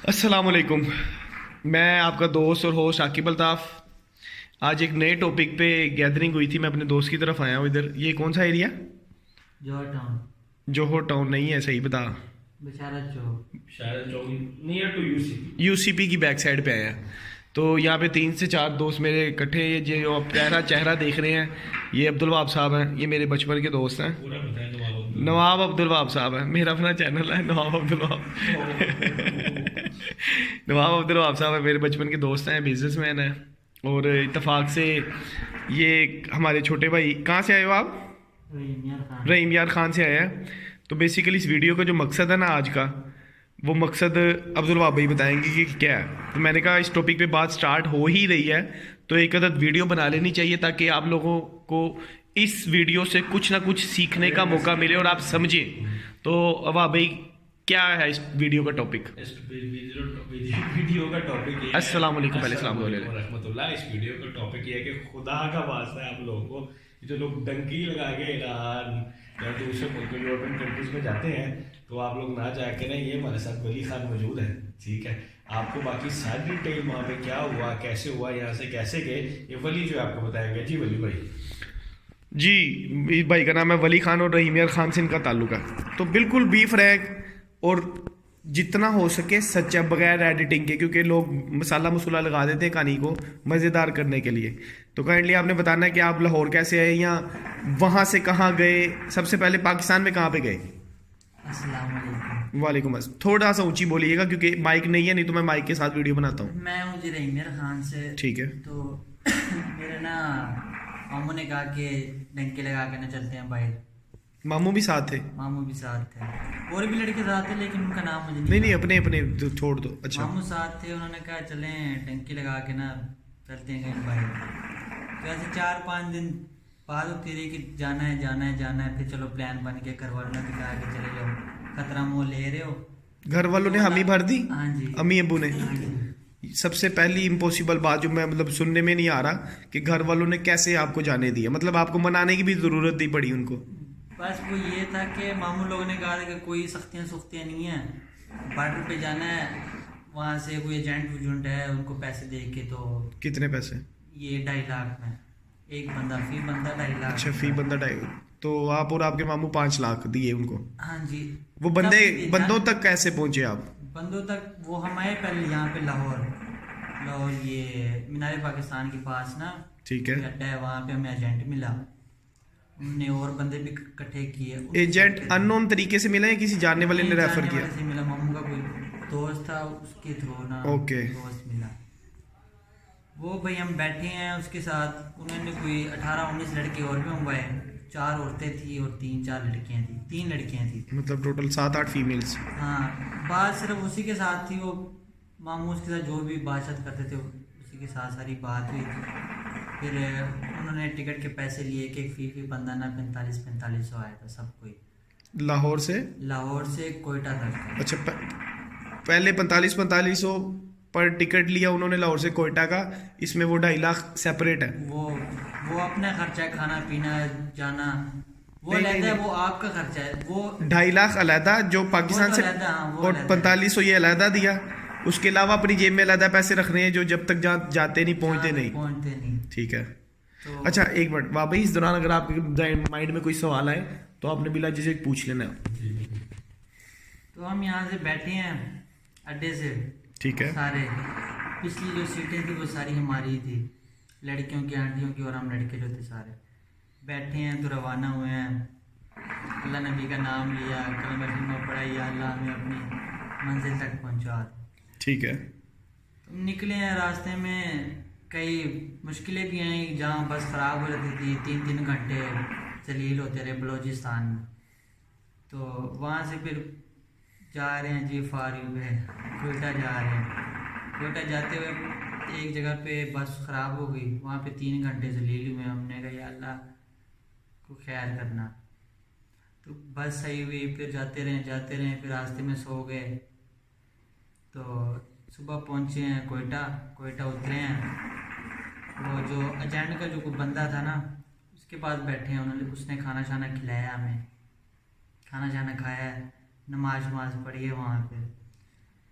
अस्सलाम वालेकुम। मैं आपका दोस्त और होस्ट आकिब अल्ताफ़। आज एक नए टॉपिक पे गैदरिंग हुई थी। मैं अपने दोस्त की तरफ आया हूँ इधर। ये कौन सा area? George Town. Johar Town नहीं है, सही बता। बशारत चौक। शायद चौक नियर टू यूसी। यूसीपी की बैक साइड पे आया हैं। तो यहाँ पे 3 से 4 दोस्त मेरे इकट्ठे हैं। ये जो आप चेहरा चेहरा देख रहे हैं, ये अब्दुल वहाब साहब हैं। ये मेरे बचपन के दोस्त हैं। पूरा बताएं नवाब अब्दुल। नवाब अब्दुल वहाब साहब है, मेरा अपना चैनल है नवाब अब्दुल वहाब। नवाब अब्दुल वहाब साहब है, मेरे बचपन के दोस्त हैं, बिजनेसमैन हैं। और इत्तेफाक से ये हमारे छोटे भाई, कहाँ से आए हो आप? रहीम खान। रहीम यार खान से आए हैं। तो बेसिकली इस वीडियो का जो मकसद है ना आज का, वो मकसद अब्दुल वहाब भाई बताएंगे कि क्या है। तो मैंने कहा इस टॉपिक पे बात स्टार्ट हो ही रही है तो एक अदद वीडियो बना लेनी चाहिए ताकि आप लोगों को इस वीडियो से कुछ ना कुछ सीखने का मौका मिले और आप समझें। तो वहाब भाई, क्या है इस वीडियो का टॉपिक? इस वीडियो का टॉपिक ये है। अस्सलाम वालेकुम, पहले सलाम बोले। रहमतुल्लाह। इस वीडियो का टॉपिक ये है कि खुदा का वास्ता है आप लोगों को, जो लोग डंकी लगा के ईरान या दूसरे मुल्क यूरोपियन कंट्रीज में जाते हैं, तो आप लोग ना जाके ना, ये हमारे साथ वली खान मौजूद है, ठीक है। आपको बाकी सारी डिटेल वहाँ पे क्या हुआ, कैसे हुआ, यहाँ से कैसे गए, ये वली जो है आपको बताएंगे। जी वली भाई। जी, इस भाई का नाम है वली खान और रहीम यार खान से इनका ताल्लुक है। तो बिल्कुल बी फ्रैंक और जितना हो सके सच्चा, बगैर एडिटिंग के, क्योंकि लोग मसाला मसूला लगा देते हैं कहानी को मज़ेदार करने के लिए। तो काइंडली आपने बताना है कि आप लाहौर कैसे आए या वहाँ से कहाँ गए। सबसे पहले पाकिस्तान में कहाँ पे गए? अस्सलाम वालेकुम। वालेकुम अस्सलाम। थोड़ा सा ऊंची बोलिएगा क्योंकि माइक नहीं है, नहीं तो मैं माइक के साथ वीडियो बनाता हूँ। मैं हूँ जी रहीम खान से। ठीक है। तो मेरे ना मामू ने कहा कि डंके लगा के ना चलते हैं बाहर। मामू भी साथ थे? मामू भी साथ थे, और भी लड़के साथ थे, लेकिन उनका नाम मुझे नहीं नहीं, याद। अपने अपने तो छोड़ दो। अच्छा। मामू साथ थे, उन्होंने कहा चलें डंकी लगा के ना चलते हैं कहीं बाहर। तो ऐसे 4-5 दिन बाद होती रही कि जाना है जाना है जाना है। फिर चलो प्लान बन के घर वालों ने भी कहा कि चले जाओ, खतरा मोल ले रहे हो। घर वालों ने हामी भर दी? हाँ जी। अम्मी अबू ने? हाँ जी। सबसे पहली इम्पॉसिबल बात जो मैं मतलब सुनने में नहीं आ रहा कि घर वालों ने कैसे आपको जाने दिया, मतलब आपको मनाने की भी जरूरत नहीं पड़ी उनको? बस वो ये था कि मामू लोगों ने कहा था कि कोई सख्तियाँ सुख्तियाँ नहीं है, बॉर्डर पे जाना है, वहाँ से कोई एजेंट वुजेंट है, उनको पैसे दे के। तो कितने पैसे? ये 2.5 लाख में एक बंदा, फी बंदा 2.5 लाख। अच्छा, फी बंदा 2.5। तो आप और आपके मामू 5 लाख दिए उनको? हाँ जी। वो बंदों तक कैसे पहुंचे आप? बंदों तक वो हम आए पहले यहाँ पे लाहौर। लाहौर ये मीनार पाकिस्तान के पास ना ठीक है। अड्डा है, वहाँ पे हमें एजेंट मिला। उनने और बंदे भी इकट्ठे किए। एजेंट अननोन तरीके से मिला या किसी जानने वाले ने रेफर किया? से मिला, मामू का कोई दोस्त था, उसके थ्रू ना ओके। दोस्त मिला। वो भाई हम बैठे हैं उसके साथ। उन्होंने कोई 18-19 लड़के और भी मंगवाए। 4 औरतें थी और 3-4 लड़कियां थी। 3 लड़कियां थी। मतलब टोटल 7-8 फीमेल्स? हाँ, बात सिर्फ उसी के साथ थी। वो मामू उसके साथ जो भी बातचीत करते थे उसी के साथ सारी बात हुई थी। फिर उन्होंने टिकट के पैसे लिए कि फी बंदा ना 4500 आया था सब कोई। लाहौर से? लाहौर से कोयटा तक। अच्छा, पहले 4500 पर टिकट लिया उन्होंने लाहौर से कोयटा का। इसमें वो 2.5 लाख सेपरेट है? वो अपना खर्चा है, खाना पीना जाना वो नहीं, अलग है। नहीं। वो आपका खर्चा है। वो 2.5 लाख अलहदा जो पाकिस्तान वो तो से, अलहदा, हाँ, वो और अलहदा। 4500 ये अलहदा दिया। उसके अलावा अपनी जेब में अलहदा पैसे रख रहे हैं जो जब तक जाते नहीं, पहुंचते नहीं। पहुंचते नहीं। ठीक है। तो अच्छा एक मिनट वाह भाई, इस दौरान अगर आपके माइंड में कोई सवाल आए तो आपने बिला जिसे पूछ लेना। तो हम यहाँ से बैठे हैं अड्डे से। ठीक है। सारे पिछली जो सीटें थी वो सारी हमारी थी, लड़कियों की, आंटियों की, और हम लड़के जो थे सारे बैठे हैं। तो रवाना हुए हैं, अल्लाह नबी का नाम लिया, कलमा कलमा पढ़ा, या अल्लाह हमें अपनी मंजिल तक पहुँचा। ठीक है। तो निकले हैं। रास्ते में कई मुश्किलें भी आई, जहाँ बस ख़राब हो जाती थी। 3-3 घंटे जलील होते रहे बलूचिस्तान में। तो वहाँ से फिर जा रहे हैं जी फारिग है, कोयटा जा रहे हैं। कोयटा जाते हुए एक जगह पे बस ख़राब हो गई, वहाँ पे 3 घंटे जलील हुए। हमने कहा या अल्लाह को खैर करना। तो बस सही हुई, फिर जाते रहे, फिर रास्ते में सो गए। तो सुबह पहुँचे हैं कोयटा उतरे हैं। वो जो एजेंट का जो कोई बंदा था ना, उसके पास बैठे हैं। उसने खाना शाना खिलाया हमें, खाना शाना खाया, नमाज वमाज पढ़ी है वहाँ पे।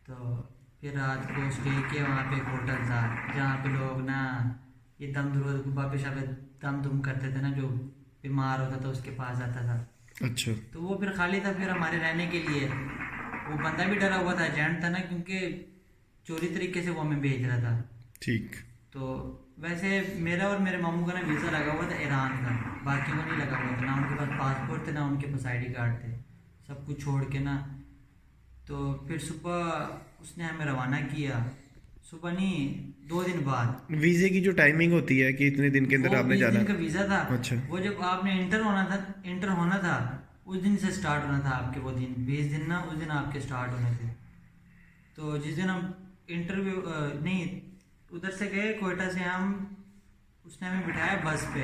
तो फिर रात को स्टे किया वहाँ पे। एक होटल था जहाँ पे लोग ना ये दम वापस शापे दम दुम करते थे ना, जो बीमार होता था उसके पास आता था। अच्छा। तो वो फिर खाली था फिर हमारे रहने के लिए। वो बंदा भी डरा हुआ था, एजेंट था ना, क्योंकि चोरी तरीके से वो हमें भेज रहा था। ठीक। तो वैसे मेरा और मेरे मामू का ना वीज़ा लगा हुआ था ईरान का, बाकियों का नहीं लगा हुआ था। ना उनके पास पासपोर्ट थे ना उनके पास ID कार्ड थे, सब कुछ छोड़ के ना। तो फिर सुबह उसने हमें रवाना किया, सुबह नहीं 2 दिन बाद। वीजे की जो टाइमिंग होती है कि इतने दिन के अंदर वो आपने 20 जाना दिन का है। वीज़ा था। अच्छा। वो जब आपने इंटर होना था उस दिन से स्टार्ट होना था आपके। वो दिन 20 दिन ना उस दिन आपके स्टार्ट होने थे। तो जिस दिन हम इंटरव्यू नहीं उधर से गए कोयटा से हम, उसने हमें बिठाया बस पे।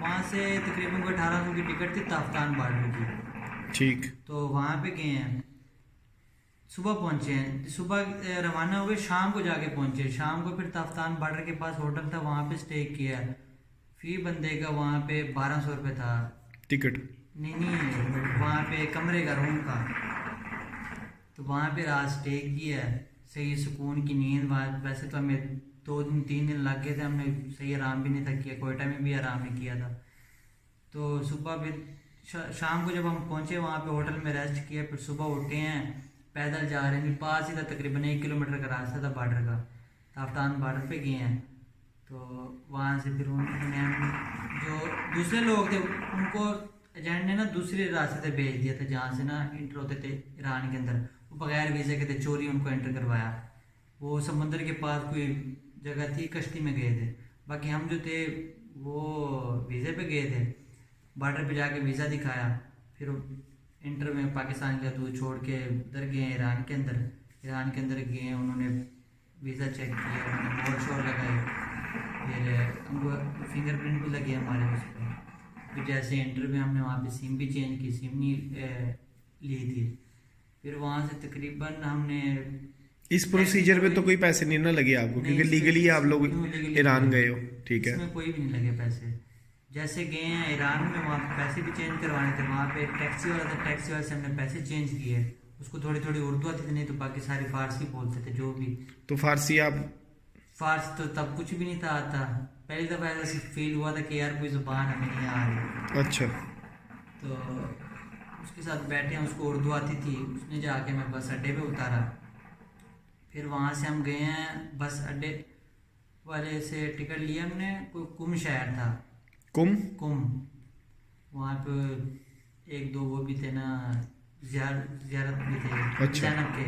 वहाँ से तकरीबन कोई 1800 की टिकट थी ताफ्तान बॉर्डर की। ठीक। तो वहाँ पे गए हैं, सुबह पहुँचे हैं। सुबह रवाना हुए, शाम को जाके पहुँचे। शाम को फिर ताफ्तान बॉर्डर के पास होटल था, वहाँ पे स्टे किया। फी बंदे का वहाँ पे 1200 रुपये था। टिकट। नहीं वहाँ पे कमरे का, रूम का। तो वहाँ पे रात स्टे किया, सही सुकून की नींद। वैसे तो हमें 2 दिन 3 दिन लग गए थे, हमने सही आराम भी नहीं था किया, कोयटा में भी आराम नहीं किया था। तो सुबह फिर शाम को जब हम पहुँचे वहाँ पे होटल में रेस्ट किया, फिर सुबह उठे हैं, पैदल जा रहे हैं। पास ही था, तकरीबन 1 किलोमीटर का रास्ता था बॉर्डर का। ताफ्तान बॉर्डर पे गए हैं। तो वहाँ से फिर उन्होंने जो दूसरे लोग थे उनको एजेंट ने ना दूसरे रास्ते से भेज दिया था, जहाँ से ना इंटर होते थे ईरान के अंदर। वो बगैर वीज़े के थे, चोरी उनको एंटर करवाया। वो समंदर के पास कोई जगह थी, कश्ती में गए थे। बाकी हम जो थे वो वीज़े पे गए थे। बॉर्डर पे जाके वीज़ा दिखाया, फिर इंटर में पाकिस्तान का दूर छोड़ के उधर गए ईरान के अंदर। ईरान के अंदर गए, उन्होंने वीज़ा चेक किया, उन्होंने बोर्ड शोर लगाए, फिर फिंगरप्रिंट भी लगे हमारे उस पर। फिर जैसे इंटर में हमने वहाँ पे सिम भी चेंज की, सिम नहीं ली थी। फिर वहाँ से तकरीबन हमने इस प्रोसीजर में तो कोई पैसे नहीं ना लगे आपको, क्योंकि लीगली आप लोग ईरान गए हो। ठीक है। इसमें कोई भी नहीं लगे पैसे। जैसे गए हैं ईरान में, वहाँ पे पैसे भी चेंज करवाने थे। वहाँ पे टैक्सी वाला था, टैक्सी वाले से हमने पैसे चेंज किए। उसको थोड़ी थोड़ी उर्दू आती थी, नहीं तो बाकी सारी फारसी बोलते थे जो भी। तो फारसी आप। फारसी तो तब कुछ भी नहीं था आता। पहली दफ़ा ऐसा फील हुआ था कि यार कोई ज़ुबान हमें नहीं आ रही। अच्छा। तो उसके साथ बैठे हैं, उसको उर्दू आती थी, उसने जाके मैं बस अड्डे पे उतारा। फिर वहाँ से हम गए हैं, बस अड्डे वाले से टिकट लिया हमने। कोई कुम शहर था, कुम। वहाँ पे 1-2 वो भी थे ना, ज़ियारत भी थे। अच्छा। जैनब के।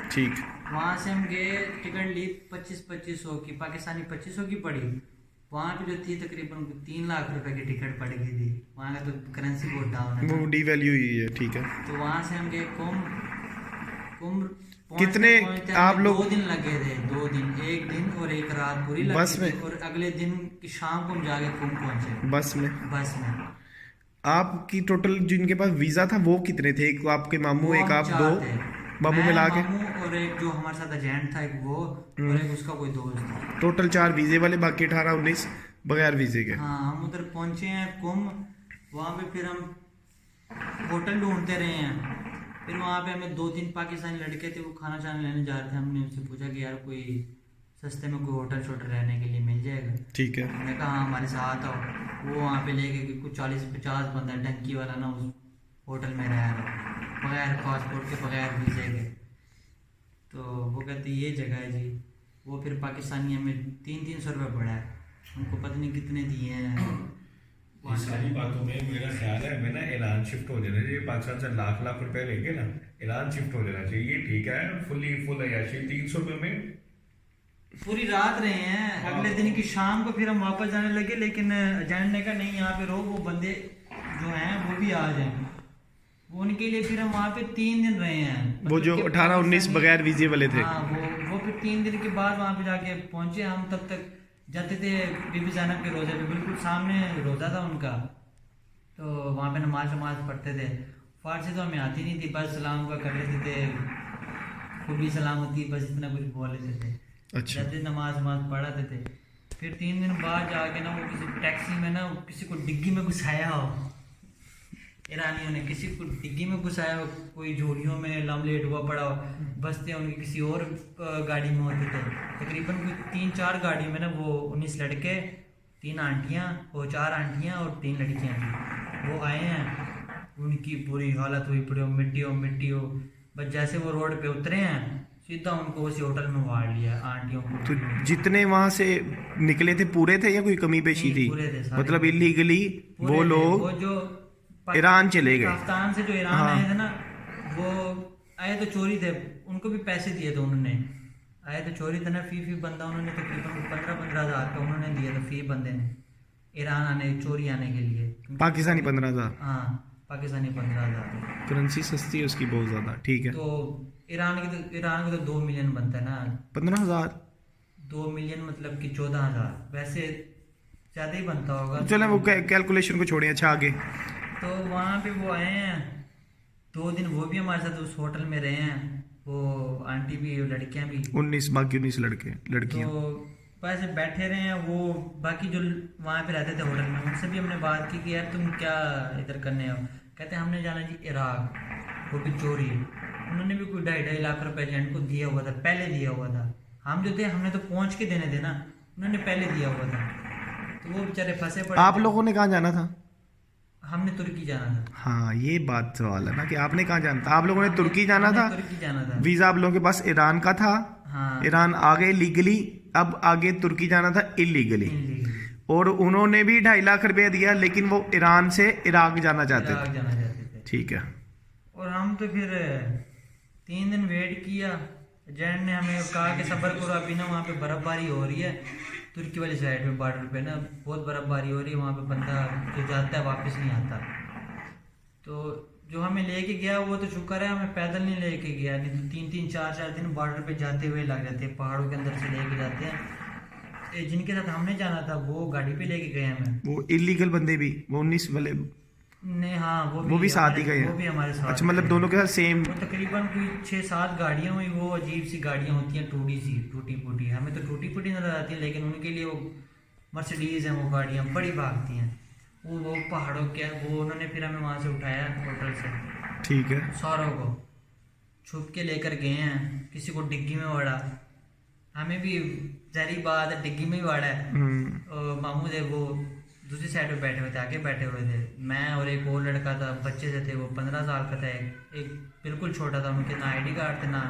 ठीक। वहाँ से हम गए, टिकट ली 2500 की, पाकिस्तानी 2500 की पड़ी। वहाँ पे जो थी तकरीबन 3 लाख रुपए की टिकट पड़ गई थी। वहाँ का तो करेंसी बहुत डाउन है, वो डीवैल्यू हुई है। ठीक है। तो वहाँ से हम गए कुम। कितने आप लोग? 2 दिन लगे थे, 2 दिन, 1 दिन और 1 रात पूरी लगी बस में? थी। और अगले दिन की शाम को हम जाके कुम पहुँचे बस में? बस में। आपकी टोटल जिनके पास वीजा था वो कितने थे? एक आपके मामू, वो एक हम आप, 4 दो थे। मामू मैं, मिला के? मामू और एक जो हमारे साथ एजेंट था, एक वो और एक उसका कोई दोस्त था। टोटल 4 वीजे वाले, बाकी 18-19 बगैर वीजे के। हाँ, हम उधर पहुंचे हैं कुम। वहाँ पे फिर हम होटल ढूंढते रहे हैं। फिर वहाँ पे हमें 2-3 पाकिस्तानी लड़के थे, वो खाना शाना लेने जा रहे थे। हमने उनसे पूछा कि यार कोई सस्ते में कोई होटल शोटल रहने के लिए मिल जाएगा। ठीक है। मैंने कहा हाँ हमारे साथ आओ। वो वहाँ पे ले गए कि कुछ 40-50 बंदा डंकी वाला ना उस होटल में रह रहा, बगैर पासपोर्ट के, बगैर वीज़े के। तो वो कहते ये जगह है जी। वो फिर पाकिस्तानी हमें 300-300 रुपये पड़ा है, उनको पता नहीं कितने दिए हैं। ये सारी बातों में मेरा ख्याल है हमें ना ईरान शिफ्ट हो जाना चाहिए। पाकिस्तान से लाख रुपए लेके ना ईरान शिफ्ट हो जाना चाहिए। ठीक है, फुल अयाशी 300 रुपये में पूरी रात रहे हैं। अगले दिन की शाम को फिर हम वापस जाने लगे, लेकिन एजेंट ने कहा नहीं यहाँ पे रहो, वो बंदे जो हैं वो भी आ जाएं। उनके लिए फिर हम वहाँ पे 3 दिन रहे हैं। वो जो 18-19 बगैर वीजे वाले थे। हाँ, वो फिर 3 दिन के बाद वहाँ पे जाके पहुँचे हम। तब तक जाते थे बीबी ज़ैनब के रोज़े पे, बिल्कुल सामने रोज़ा था उनका। तो वहाँ पे नमाज पढ़ते थे। फारसी तो हमें आती नहीं थी, बस सलाम का कर लेते थे, खूबी सलामती, बस इतना कुछ बोल लेते थे। अच्छा। जाते नमाज पढ़ाते थे। फिर 3 दिन बाद जाके ना वो किसी टैक्सी में ना किसी को डिग्गी में घुसाया हो। ईरानियों ने किसी को डिग्गी में घुसाया, कोई झोलियों में लमलेट हुआ पड़ा, बस्ते उनकी किसी और गाड़ी में होते थे। तकरीबन कोई 3-4 गाड़ी में ना वो 19 लड़के, 3 आंटियाँ, वो 4 आंटियाँ और 3 लड़कियाँ थी। वो आए हैं, उनकी पूरी हालत हुई पड़ी, मिट्टी हो। बस जैसे वो रोड पे उतरे हैं सीधा उनको उसी होटल में वाड़ लिया आंटियों को। तो जितने वहां से निकले थे पूरे थे या कोई कमी पेशी नहीं, थी? पूरे थे सारे। मतलब इलीगली पूरे वो थे। लोग वो जो ईरान चले गए। पाकिस्तान से जो ईरान हाँ। आए थे ना, वो आए तो चोरी थे, उनको भी पैसे दिए थे उन्होंने। आए तो चोरी थे ना, फी बंदा उन्होंने तकरीबन 15-15 हज़ार रुपये उन्होंने दिए थे फी बंदे ने ईरान आने, चोरी आने के लिए। पाकिस्तानी 15,000। हाँ, पाकिस्तानी 15,000। करेंसी सस्ती है उसकी बहुत ज्यादा। ठीक है। तो ईरान के तो 2 मिलियन बनता है ना। 15,000 2 मिलियन मतलब कि 14,000, वैसे ज़्यादा ही बनता होगा। चलो वो कैलकुलेशन को छोड़े। अच्छा आगे। तो वहाँ पे वो आए हैं 2 दिन, वो भी हमारे साथ उस होटल में रहे हैं, वो आंटी भी और लड़कियाँ भी। 19 बाकी 19 लड़कियां। तो वैसे बैठे रहे हैं। वो बाकी जो वहाँ पे रहते थे होटल में, उनसे भी हमने बात की कि यार तुम क्या इधर करने हो। कहते हैं हमने जाना जी इराक, वो भी चोरी। उन्होंने भी कोई 2.5 लाख रुपए एजेंट को दिया हुआ था, पहले दिया हुआ था। हम जो थे हमने तो पहुँच के देने थे ना, उन्होंने पहले दिया हुआ था। तो वो बेचारे फंसे पड़े। आप लोगों ने कहाँ जाना था? हमने तुर्की जाना था। हाँ ये बात सवाल है ना कि आपने कहाँ जाना था। आप लोगों ने तुर्की जाना था। तुर्की जाना था। वीजा आप लोगों के पास ईरान का था। हाँ, ईरान आ गए लीगली, अब आगे तुर्की जाना था इलीगली। और उन्होंने भी 2.5 लाख रुपया दिया, लेकिन वो ईरान से इराक जाना चाहते इराक थे। जाना चाहते थे। ठीक है। और हम तो फिर 3 दिन वेट किया। एजेंट ने हमें कहा कि सब्र करो, अभी ना वहाँ पे बर्फबारी हो रही है, तुर्की वाली साइड पे बॉर्डर पे ना बहुत बर्फबारी हो रही है, वहाँ पे बंदा जो जाता है वापस नहीं आता। तो जो हमें लेके गया वो तो शुक्र है हमें पैदल नहीं लेके गया, नहीं तो 3-3 4-4 दिन बॉर्डर पे जाते हुए लग जाते हैं, पहाड़ों के अंदर से लेके जाते हैं। जिनके साथ हमने जाना था वो गाड़ी पे लेके गए हमें। वो इलीगल बंदे भी, वो 19 वाले नहीं, हाँ वो भी साथ ही गए हैं। वो भी हमारे साथ। अच्छा, मतलब दोनों के साथ सेम। वो तकरीबन कोई 6-7 गाड़ियाँ हुई। वो अजीब सी गाड़ियाँ होती हैं, टूटी फूटी। हमें तो टूटी फूटी नजर आती है, लेकिन उनके लिए वो मर्सिडीज हैं, वो गाड़ियाँ बड़ी भागती हैं। वो पहाड़ों के वो उन्होंने फिर हमें वहाँ से उठाया होटल से। ठीक है। सारों को छुप के लेकर गए हैं, किसी को डिग्गी में वाड़ा, हमें भी जहरी बात है डिग्गी में ही वाड़ा है। और मामू थे वो दूसरी साइड पे बैठे हुए थे, आगे बैठे हुए थे। मैं और एक और लड़का था, बच्चे से थे, वो 15 साल का था, एक बिल्कुल छोटा था, उनके ना ID कार्ड थे ना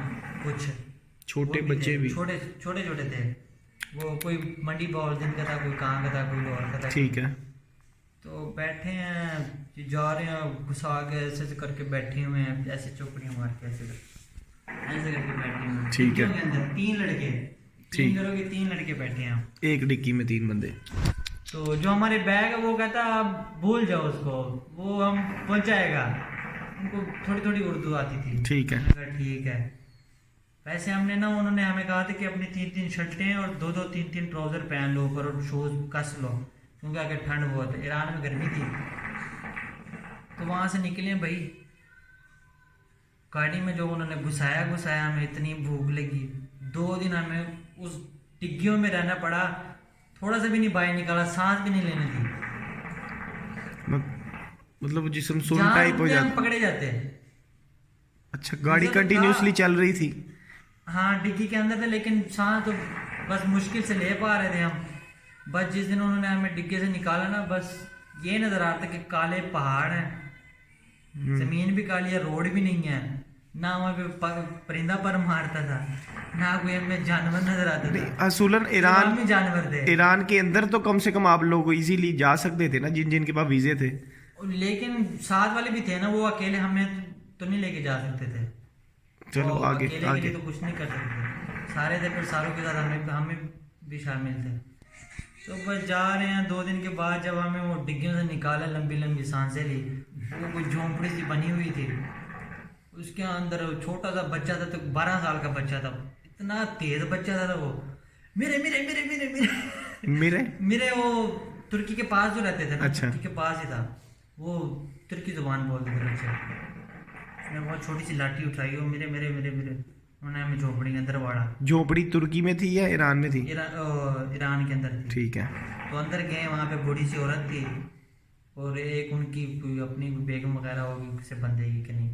कुछ। छोटे वो बच्चे भी। छोटे छोटे थे। वो कोई मंडी बॉल दिन का था, कोई कहाँ का था, कोई और का था। ठीक है। तो बैठे हैं, जा रहे हैं घुसा के, ऐसे करके बैठे हुए हैं, ऐसे चौकड़ियाँ मार के ऐसे करके बैठे हुए हैं। ठीक है। के अंदर 3 लड़के, 3 घरों के 3 लड़के बैठे हैं। एक डिक्की में 3 बंदे। तो जो हमारे बैग है वो कहता आप भूल जाओ उसको, वो हम पहुंचाएगा। उनको थोड़ी थोड़ी उर्दू आती थी। ठीक है। मैंने कहा ठीक है। वैसे हमने ना, उन्होंने हमें कहा था कि अपनी 3-3 शर्टें और 2-2 3-3 ट्राउजर पहन लो ऊपर, और शूज कस लो, क्योंकि आगे ठंड बहुत है, ईरान में गर्मी थी। तो वहां से निकले भाई, गाड़ी में जो उन्होंने घुसाया हमें इतनी भूख लगी। 2 दिन हमें उस डिग्गियों में रहना पड़ा, थोड़ा सा भी नहीं बाहर निकाला, सांस भी नहीं लेने दी। मतलब जिस्म सुन जहाँ टाइप हो रुकते हम जाता। पकड़े जाते हैं। अच्छा, गाड़ी मतलब कंटिन्यूसली चल रही थी? हाँ, डिग्गी के अंदर थे, लेकिन सांस तो बस मुश्किल से ले पा रहे थे हम। बस जिस दिन उन्होंने हमें डिग्गी से निकाला ना, बस ये नजर आ रहा था कि काले पहाड़ हैं, जमीन भी काली है, रोड भी नहीं है, ना वहाँ पे परिंदा पर मारता था, ना कोई हमें जानवर नजर आता था। असूलन ईरान में जानवर थे। ईरान के अंदर तो कम से कम आप लोग इजीली जा सकते थे ना, जिन के पास वीजे थे। लेकिन साथ वाले भी थे ना, वो अकेले हमें तो नहीं लेके जा सकते थे। चलो और आगे अकेले के आगे। लिए तो कुछ नहीं कर सकते, सारे थे, फिर सारों के साथ हमें भी शामिल थे। तो बस जा रहे हैं। 2 दिन के बाद जब हमें वो डिग्गियों से निकाला, लंबी लंबी सांसें ली, वो कोई झोंपड़ी सी बनी हुई थी, उसके अंदर छोटा सा बच्चा था, तो 12 साल का बच्चा था, इतना तेज बच्चा था वो। मेरे मेरे मेरे मेरे मेरे मेरे मेरे वो तुर्की के पास जो रहते थे ना, अच्छा। तुर्की के पास ही था वो, तुर्की जुबान बोलते थे बच्चे। उसने बहुत छोटी सी लाठी उठाई, वो मेरे मेरे मेरे मेरे, उन्होंने हमें झोपड़ी के अंदर वाड़ा। झोपड़ी तुर्की में थी या ईरान में थी? ईरान के अंदर थी। ठीक है। तो अंदर गए, वहाँ पे बूढ़ी सी औरत थी, और एक उनकी कोई अपनी कोई बेगम वगैरह होगी किसी बंदे की कि नहीं।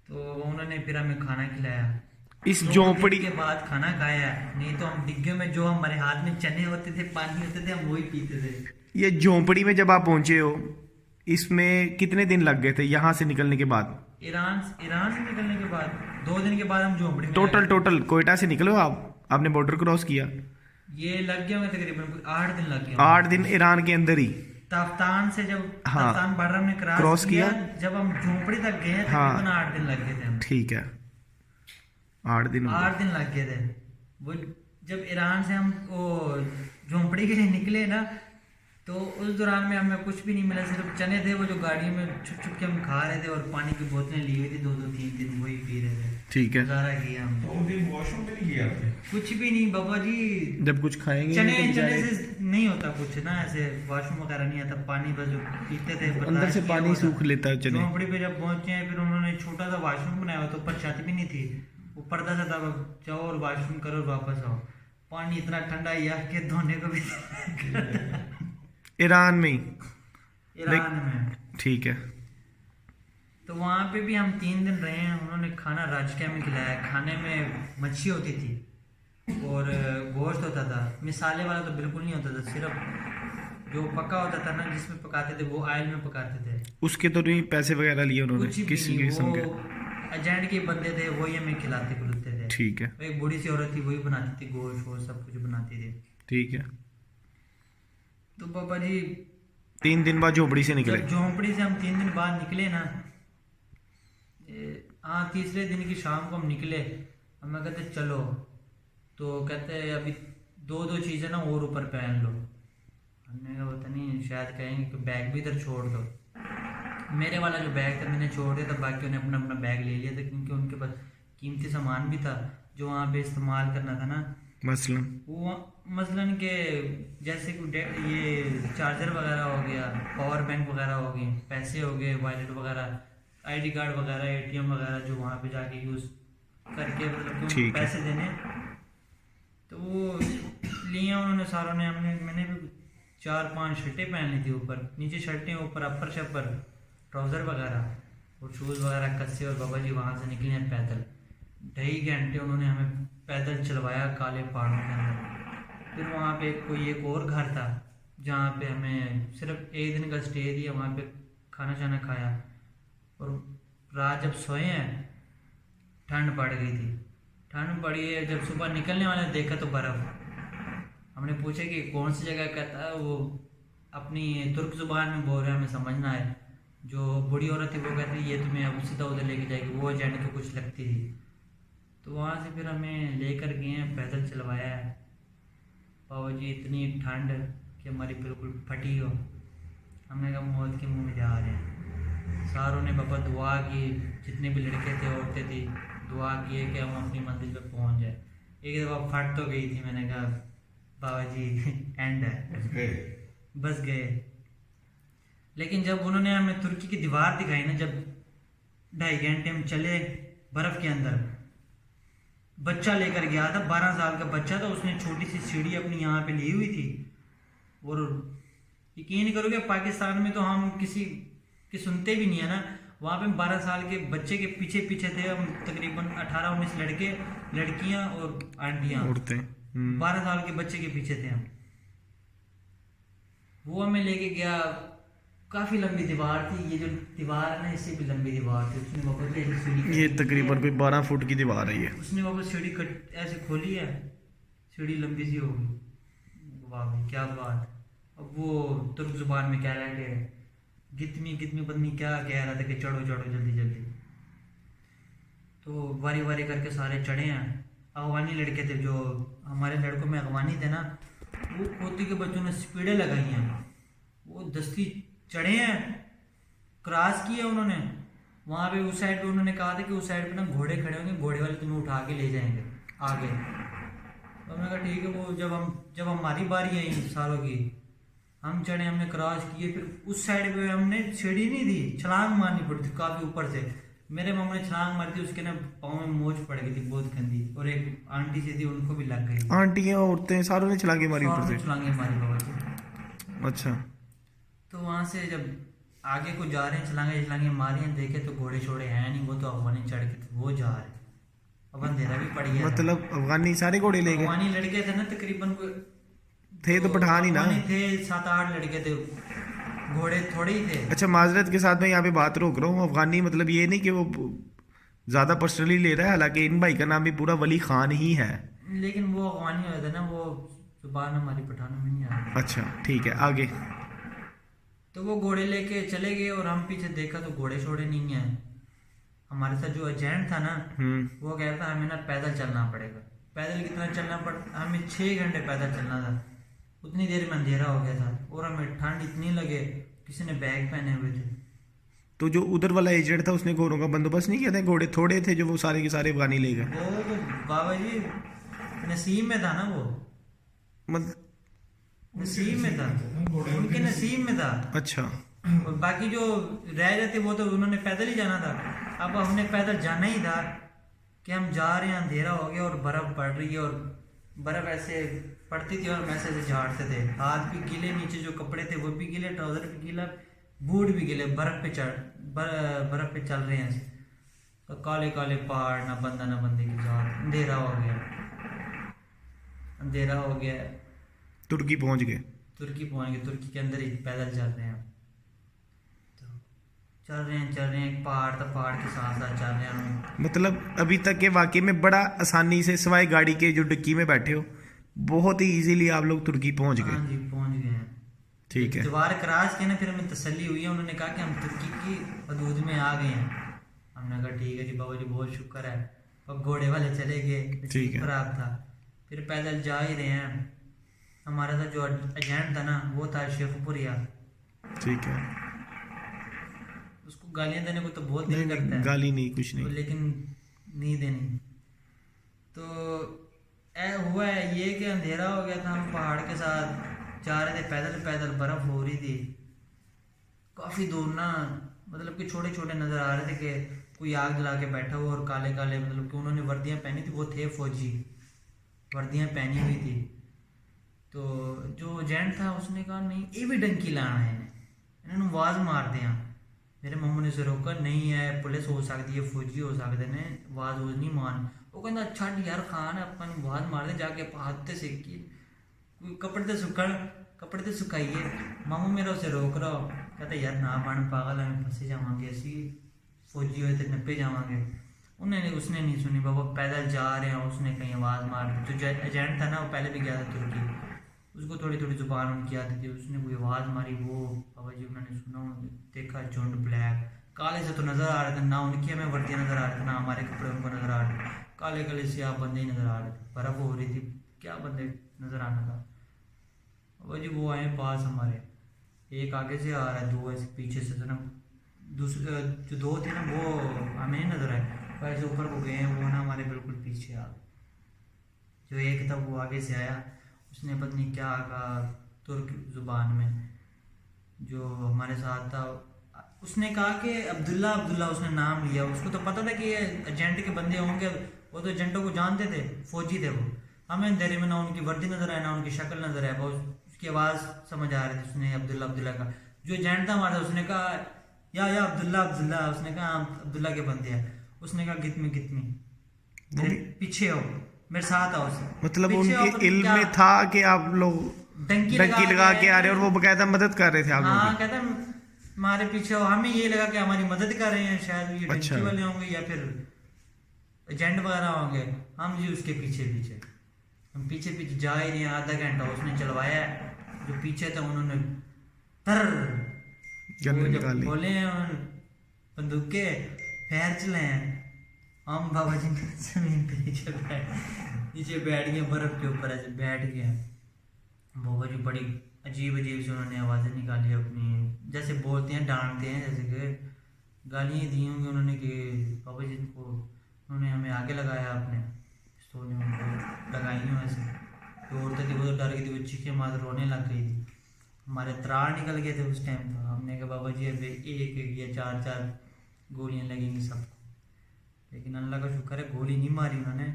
तो उन्होंने फिर हमें खाना खिलाया। इस 2 झोंपड़ी दिन के बाद खाना खाया, नहीं तो हम डिग्गे में जो हमारे हाथ में चने होते थे, पानी होते थे, हम वही पीते थे। ये झोंपड़ी में जब आप पहुंचे हो, इसमें कितने दिन लग गए थे यहाँ से निकलने के बाद? ईरान से निकलने के बाद 2 दिन के बाद हम झोंपड़ी में टोटल कोयटा से निकलो आप, आपने बॉर्डर क्रॉस किया? ये लग गया होंगे तकरीबन 8 दिन लग गए। 8 दिन ईरान के अंदर ही? तफ्तान से जब हाँ, तफ्तान बॉर्डर में क्रॉस किया, जब हम झोंपड़ी तक गए हाँ, तकरीबन 8 दिन लग गए थे हमें। ठीक है, 8 दिन 8 दिन लग गए थे। वो जब ईरान से हम वो झोंपड़ी के लिए निकले ना, तो उस दौरान में हमें कुछ भी नहीं मिला, सिर्फ चने थे वो जो गाड़ी में छुप छुप के हम खा रहे थे, और पानी की बोतलें ली हुई थी 2-2 3-3 वही पी रहे थे। ठीक है। गुजारा किया हम। तो दिन वॉशरूम में नहीं किया आपने? कुछ भी नहीं बाबा जी, जब कुछ खाएंगे चने तो चने बेचारे- से नहीं होता कुछ ना, ऐसे वॉशरूम वगैरह नहीं आता, पानी बस जो पीते थे अंदर बर्दाश्त से किया पानी हुआ था। सूख लेता है चने। झोंपड़ी पे जब पहुंचे हैं, फिर उन्होंने छोटा सा वॉशरूम बनाया हुआ, तो ऊपर छत भी नहीं थी, वो पर्दा सा था, जाओ और वॉशरूम करो और वापस आओ। पानी इतना ठंडा यार के धोने को भी ईरान में ही? ईरान में। ठीक है। तो वहाँ पे भी हम 3 दिन रहे हैं। उन्होंने खाना राजकीय में खिलाया। खाने में मच्छी होती थी और गोश्त होता था, मिसाले वाला तो बिल्कुल नहीं होता था, सिर्फ जो पका होता था ना जिसमें पकाते थे वो ऑयल में पकाते थे। उसके तो नहीं पैसे वगैरह लिए उन्होंने कुछ भी किसी नहीं, किस्म के? वो एजेंट के बंदे थे, वही हमें खिलाते पिलाते थे। ठीक है, एक बूढ़ी सी औरत थी, वही बनाती थी गोश्त वो सब कुछ बनाती थी। ठीक है। तो पापा जी 3 दिन बाद झोपड़ी से निकले? जब झोंपड़ी से हम 3 दिन बाद निकले ना, हाँ तीसरे दिन की शाम को हम निकले। हमें कहते चलो, तो कहते अभी 2-2 चीज़ें ना और ऊपर पहन लो। हमने कहा पता नहीं, शायद कहेंगे कि बैग भी इधर छोड़ दो। मेरे वाला जो बैग था मैंने छोड़ दिया था, बाकी उन्हें अपना अपना बैग ले लिया था, क्योंकि उनके पास कीमती सामान भी था जो वहाँ पे इस्तेमाल करना था ना। मसलन वो मसलन के जैसे कि ये चार्जर वगैरह हो गया, पावर बैंक वगैरह हो गए, पैसे हो गए, वॉलेट वगैरह, आईडी कार्ड वगैरह, एटीएम वगैरह जो वहाँ पे जाके यूज़ करके मतलब कि ठीक उनको है। पैसे देने, तो वो लिए उन्होंने सारों ने। मैंने भी 4-5 शर्टें पहन ली थी, ऊपर नीचे शर्टें, ऊपर अपर शपर, ट्राउज़र वगैरह और शूज़ वगैरह कसे। और बाबा जी वहाँ से निकले हैं पैदल। 2.5 घंटे उन्होंने हमें पैदल चलवाया काले पहाड़ों के अंदर। फिर वहाँ पे कोई एक और घर था जहाँ पे हमें सिर्फ 1 दिन का स्टे दिया, वहाँ पे खाना शाना खाया। और रात जब सोए हैं ठंड पड़ गई थी। ठंड पड़ी है, जब सुबह निकलने वाले देखा तो बर्फ़। हमने पूछा कि कौन सी जगह, कहता है वो अपनी तुर्क ज़ुबान में बोल रहे हैं, हमें समझना है। जो बूढ़ी औरत थी वो कहती है ये तुम्हें अब सीधा उधर लेके जाएगी, वो एजेंट को कुछ लगती थी। तो वहाँ से फिर हमें लेकर गए हैं, पैदल चलवाया है। बाबा जी इतनी ठंड कि हमारी बिल्कुल फटी हो। हमने कहा मौत के मुँह में जा रहे हैं। सारों ने बाबा दुआ की, जितने भी लड़के थे औरतें थी, दुआ किए कि हम अपनी मंजिल पे पहुँच जाए। एक दफ़ा फट तो गई थी, मैंने कहा बाबा जी एंड है, बस गए। लेकिन जब उन्होंने हमें तुर्की की दीवार दिखाई ना, जब 2.5 घंटे हम चले बर्फ़ के अंदर, बच्चा लेकर गया था, 12 साल का बच्चा था, उसने छोटी सी सीढ़ी अपनी यहाँ पे ली हुई थी। और यकीन करोगे पाकिस्तान में तो हम किसी की सुनते भी नहीं है ना, वहाँ पे 12 साल के बच्चे के पीछे पीछे थे हम, तकरीबन 18-19 लड़के, लड़कियाँ और आंटियाँ, औरतें। 12 साल के बच्चे के पीछे थे हम। वो हमें लेके गया, काफ़ी लंबी दीवार थी। ये जो दीवार है ना, इससे भी लंबी दीवार थी। उसने वापस ऐसी सीढ़ी, ये तकरीबन भी 12 फुट की दीवार है ये। उसने वापस सीढ़ी कट ऐसे खोली है, सीढ़ी लंबी सी होगी। वाह भाई क्या बात। अब वो तुर्क जुबान में कह रहा है कि गितमी गितमी बदमी क्या कह रहा था कि चढ़ो चढ़ो जल्दी जल्दी। तो बारी बारी करके सारे चढ़े हैं। अगवानी लड़के थे, जो हमारे लड़कों में अगवानी थे ना, वो पोती के बच्चों ने स्पीडें लगाई हैं, वो दस्ती चढ़े हैं, क्रॉस किया उन्होंने। वहाँ पे उस साइड पे उन्होंने कहा था कि उस साइड पे ना घोड़े खड़े होंगे, घोड़े वाले तुम्हें उठा के ले जाएंगे आगे। तो हमने कहा ठीक है। वो जब हमारी बारी आई सालों की, हम चढ़े, हमने क्रॉस किए। फिर उस साइड पे हमने सीढ़ी नहीं थी, छलांग मारनी पड़ी थी काफ़ी ऊपर से। मेरे मामा ने छलांग मारी थी, उसके ना पाँव में मोच पड़ गई थी बहुत गंदी, और एक आंटी सी थी उनको भी लग गई। आंटियाँ औरतें सारों ने छलांगे मारी ऊपर से? छलांगे मारी बाबा जी। अच्छा। तो वहाँ से जब आगे को जा रहे हैं, छलांगे छलांगे मारी हैं, देखे तो घोड़े छोड़े हैं नहीं, वो तो अफगानी चढ़ के वो जा रहे हैं। अब अंधेरा भी पड़ गया था। मतलब अफगानी सारे घोड़े ले गए अफगानी लड़के थे ना तकरीबन थे तो पठान ही ना। अफगानी थे 7-8 लड़के थे, घोड़े थोड़े ही थे। अच्छा, माजरत के साथ मैं यहाँ पे बात रोक रहा हूँ। अफगानी मतलब ये नहीं कि वो ज़्यादा पर्सनली ले रहा है, हालांकि इन भाई का नाम भी पूरा वली खान ही है। लेकिन वो अफगानी होता है ना, वो जुबान हमारी पठानों में नहीं आ रही। अच्छा ठीक है, आगे। तो वो घोड़े लेके चले गए और हम पीछे देखा तो घोड़े छोड़े नहीं है। हमारे साथ जो एजेंट था ना, वो कहता हमें ना पैदल चलना पड़ेगा। पैदल कितना चलना पड़, हमें 6 घंटे पैदल चलना था। उतनी देर में अंधेरा हो गया था और हमें ठंड इतनी लगे, किसी ने बैग पहने हुए थे। तो जो उधर वाला एजेंट था उसने घोड़ों का बंदोबस्त नहीं किया था? घोड़े थोड़े थे जो वो सारे के सारे अफगानी ले गए। वो तो बाबा जी नसीब में था ना, वो मतलब नसीब में था, उनके नसीब में था। अच्छा। और बाकी जो रह जाते वो तो उन्होंने पैदल ही जाना था। अब हमने पैदल जाना ही था कि हम जा रहे हैं, अंधेरा हो गया और बर्फ पड़ रही है और बर्फ ऐसे पड़ती थी और हम ऐसे झाड़ते थे, हाथ भी गीले, नीचे जो कपड़े थे वो भी गीले, ट्राउजर भी गीला, बूट भी गीले, बर्फ पे चल रहे हैं। तो काले काले पहाड़, ना बंदा ना बंदे की जात, अंधेरा हो गया, अंधेरा हो गया। तुर्की पहुंच गए। तुर्की पहुंच गए, तुर्की के अंदर ही पैदल चल रहे हैं। तो चल रहे हैं, एक पहाड़ था, पहाड़ के साथ साथ चल रहे हैं हम। मतलब अभी तक के वाकई में बड़ा आसानी से, सिवाय गाड़ी के जो डिक्की में बैठे हो, बहुत ही इजीली आप लोग तुर्की पहुंच गए। हाँ जी, पहुंच गए हैं। ठीक है। दीवार क्रॉस के ना फिर हमें तसल्ली हुई है, उन्होंने कहा कि हम तुर्की की हदूद में आ गए हैं। हमने कहा ठीक है जी बाबा जी, बहुत शुक्र है। अब घोड़े वाले चले गए, ठीक है। खराब था, फिर पैदल जा ही रहे हैं। हमारा था जो एजेंट था ना, वो था शेखपुरिया। ठीक है। उसको गालियां देने को तो बहुत दिल नहीं, करता है, गाली नहीं, कुछ नहीं। लेकिन नहीं देनी। तो हुआ है ये कि अंधेरा हो गया था, हम पहाड़ के साथ जा रहे थे पैदल पैदल, बर्फ हो रही थी काफ़ी दूर ना, मतलब कि छोटे छोटे नज़र आ रहे थे कि कोई आग जला के बैठा हुआ और काले काले, मतलब कि उन्होंने वर्दियाँ पहनी थी, वो थे फौजी, वर्दियाँ पहनी हुई थी। तो जो एजेंट था उसने कहा नहीं ये भी डंकी लाना है, इन्होंने आवाज़ मार दिया। मेरे मामू ने उसे रोका, नहीं है पुलिस हो सकती है, फौजी हो सकते ने, आवाज़ वो नहीं मान। वो कहना अच्छा यार खान अपन आवाज़ मार दे जाके हाथ से सेकी, कपड़े तो सुखाइए। मामू मेरा उसे रोक रहा, कहता यार ना बन पागल, हमें फंसे जावांगे, असी फौजी हुए तो नप्पे जावांगे। उसने नहीं सुनी, बाबा पैदल जा रहे हैं, उसने कहीं आवाज़ मार दी। जो एजेंट था ना वो पहले भी गया था तुर्की, उसको थोड़ी थोड़ी जुबान उनकी आती थी, उसने कोई आवाज़ मारी, वो बाबा जी उन्होंने सुना, देखा झुंड ब्लैक काले से तो नज़र आ रहे थे, ना उनकी हमें वर्दियाँ नज़र आ रही थी, ना हमारे कपड़े उनको नज़र आ रहे थे, काले काले से आप बंदे ही नज़र आ रहे थे, बर्फ़ हो रही थी, क्या बंदे नज़र आना था। बाबा जी वो आए पास हमारे, एक आगे से आ रहा है, दो ऐसे पीछे से थे ना, दूसरे जो दो थे ना वो हमें नहीं नज़र आए, वैसे ऊपर को गए हैं, वो ना हमारे बिल्कुल पीछे आ। जो एक था वो आगे से आया, उसने पता नहीं क्या कहा तुर्क जुबान में, जो हमारे साथ था उसने कहा कि अब्दुल्ला अब्दुल्ला, उसने नाम लिया। उसको तो पता था कि ये एजेंट के बंदे होंगे, वो तो एजेंटों को जानते थे, फौजी थे वो। हमें अंधेरे में ना उनकी वर्दी नज़र आए ना उनकी शक्ल नज़र आए, बहुत उसकी आवाज़ समझ आ रही थी। उसने अब्दुल्ला अब्दुल्ला का, जो एजेंट था हमारा, उसने कहा या अब्दुल्ला अब्दुल्ला, उसने कहा अब्दुल्ला के बंदे हैं। उसने कहा गितमी मेरे पीछे हो, मेरे साथ आओ। मतलब उनके इल्म में था कि आप लोग डंकी लगा के आ रहे हैं और वो बकायदा मदद कर रहे थे आप लोगों की। हाँ, कहता हमारे पीछे हो, हमें ये लगा कि हमारी मदद कर रहे हैं, शायद ये डंकी वाले होंगे या फिर एजेंट वगैरह होंगे। हम जी उसके पीछे हम पीछे जा ही नहीं, आधा घंटा उसने चलवाया। जो पीछे था उन्होंने बोले बंदूक के पैर चले हैं। हम बाबा जी जमीन पे नीचे बैठ गए, बर्फ के ऊपर ऐसे बैठ गए। बाबा जी बड़ी अजीब से उन्होंने आवाज़ें निकाली अपनी, जैसे बोलते हैं डांटते हैं, जैसे कि गालियाँ दी होंगी उन्होंने कि बाबा जी को उन्होंने हमें आगे लगाया, अपने पिस्तौलें उनको लगाई हुई ऐसे। तो औरतें थी वो तो डर गई थी, वो चीखें मार रोने लग गई थी। हमारे त्राण निकल गए थे उस टाइम। तो हमने कहा बाबा जी अभी एक या 4 गोलियाँ लगेंगी सबको, लेकिन अल्लाह का शुक्र है गोली नहीं मारी उन्होंने।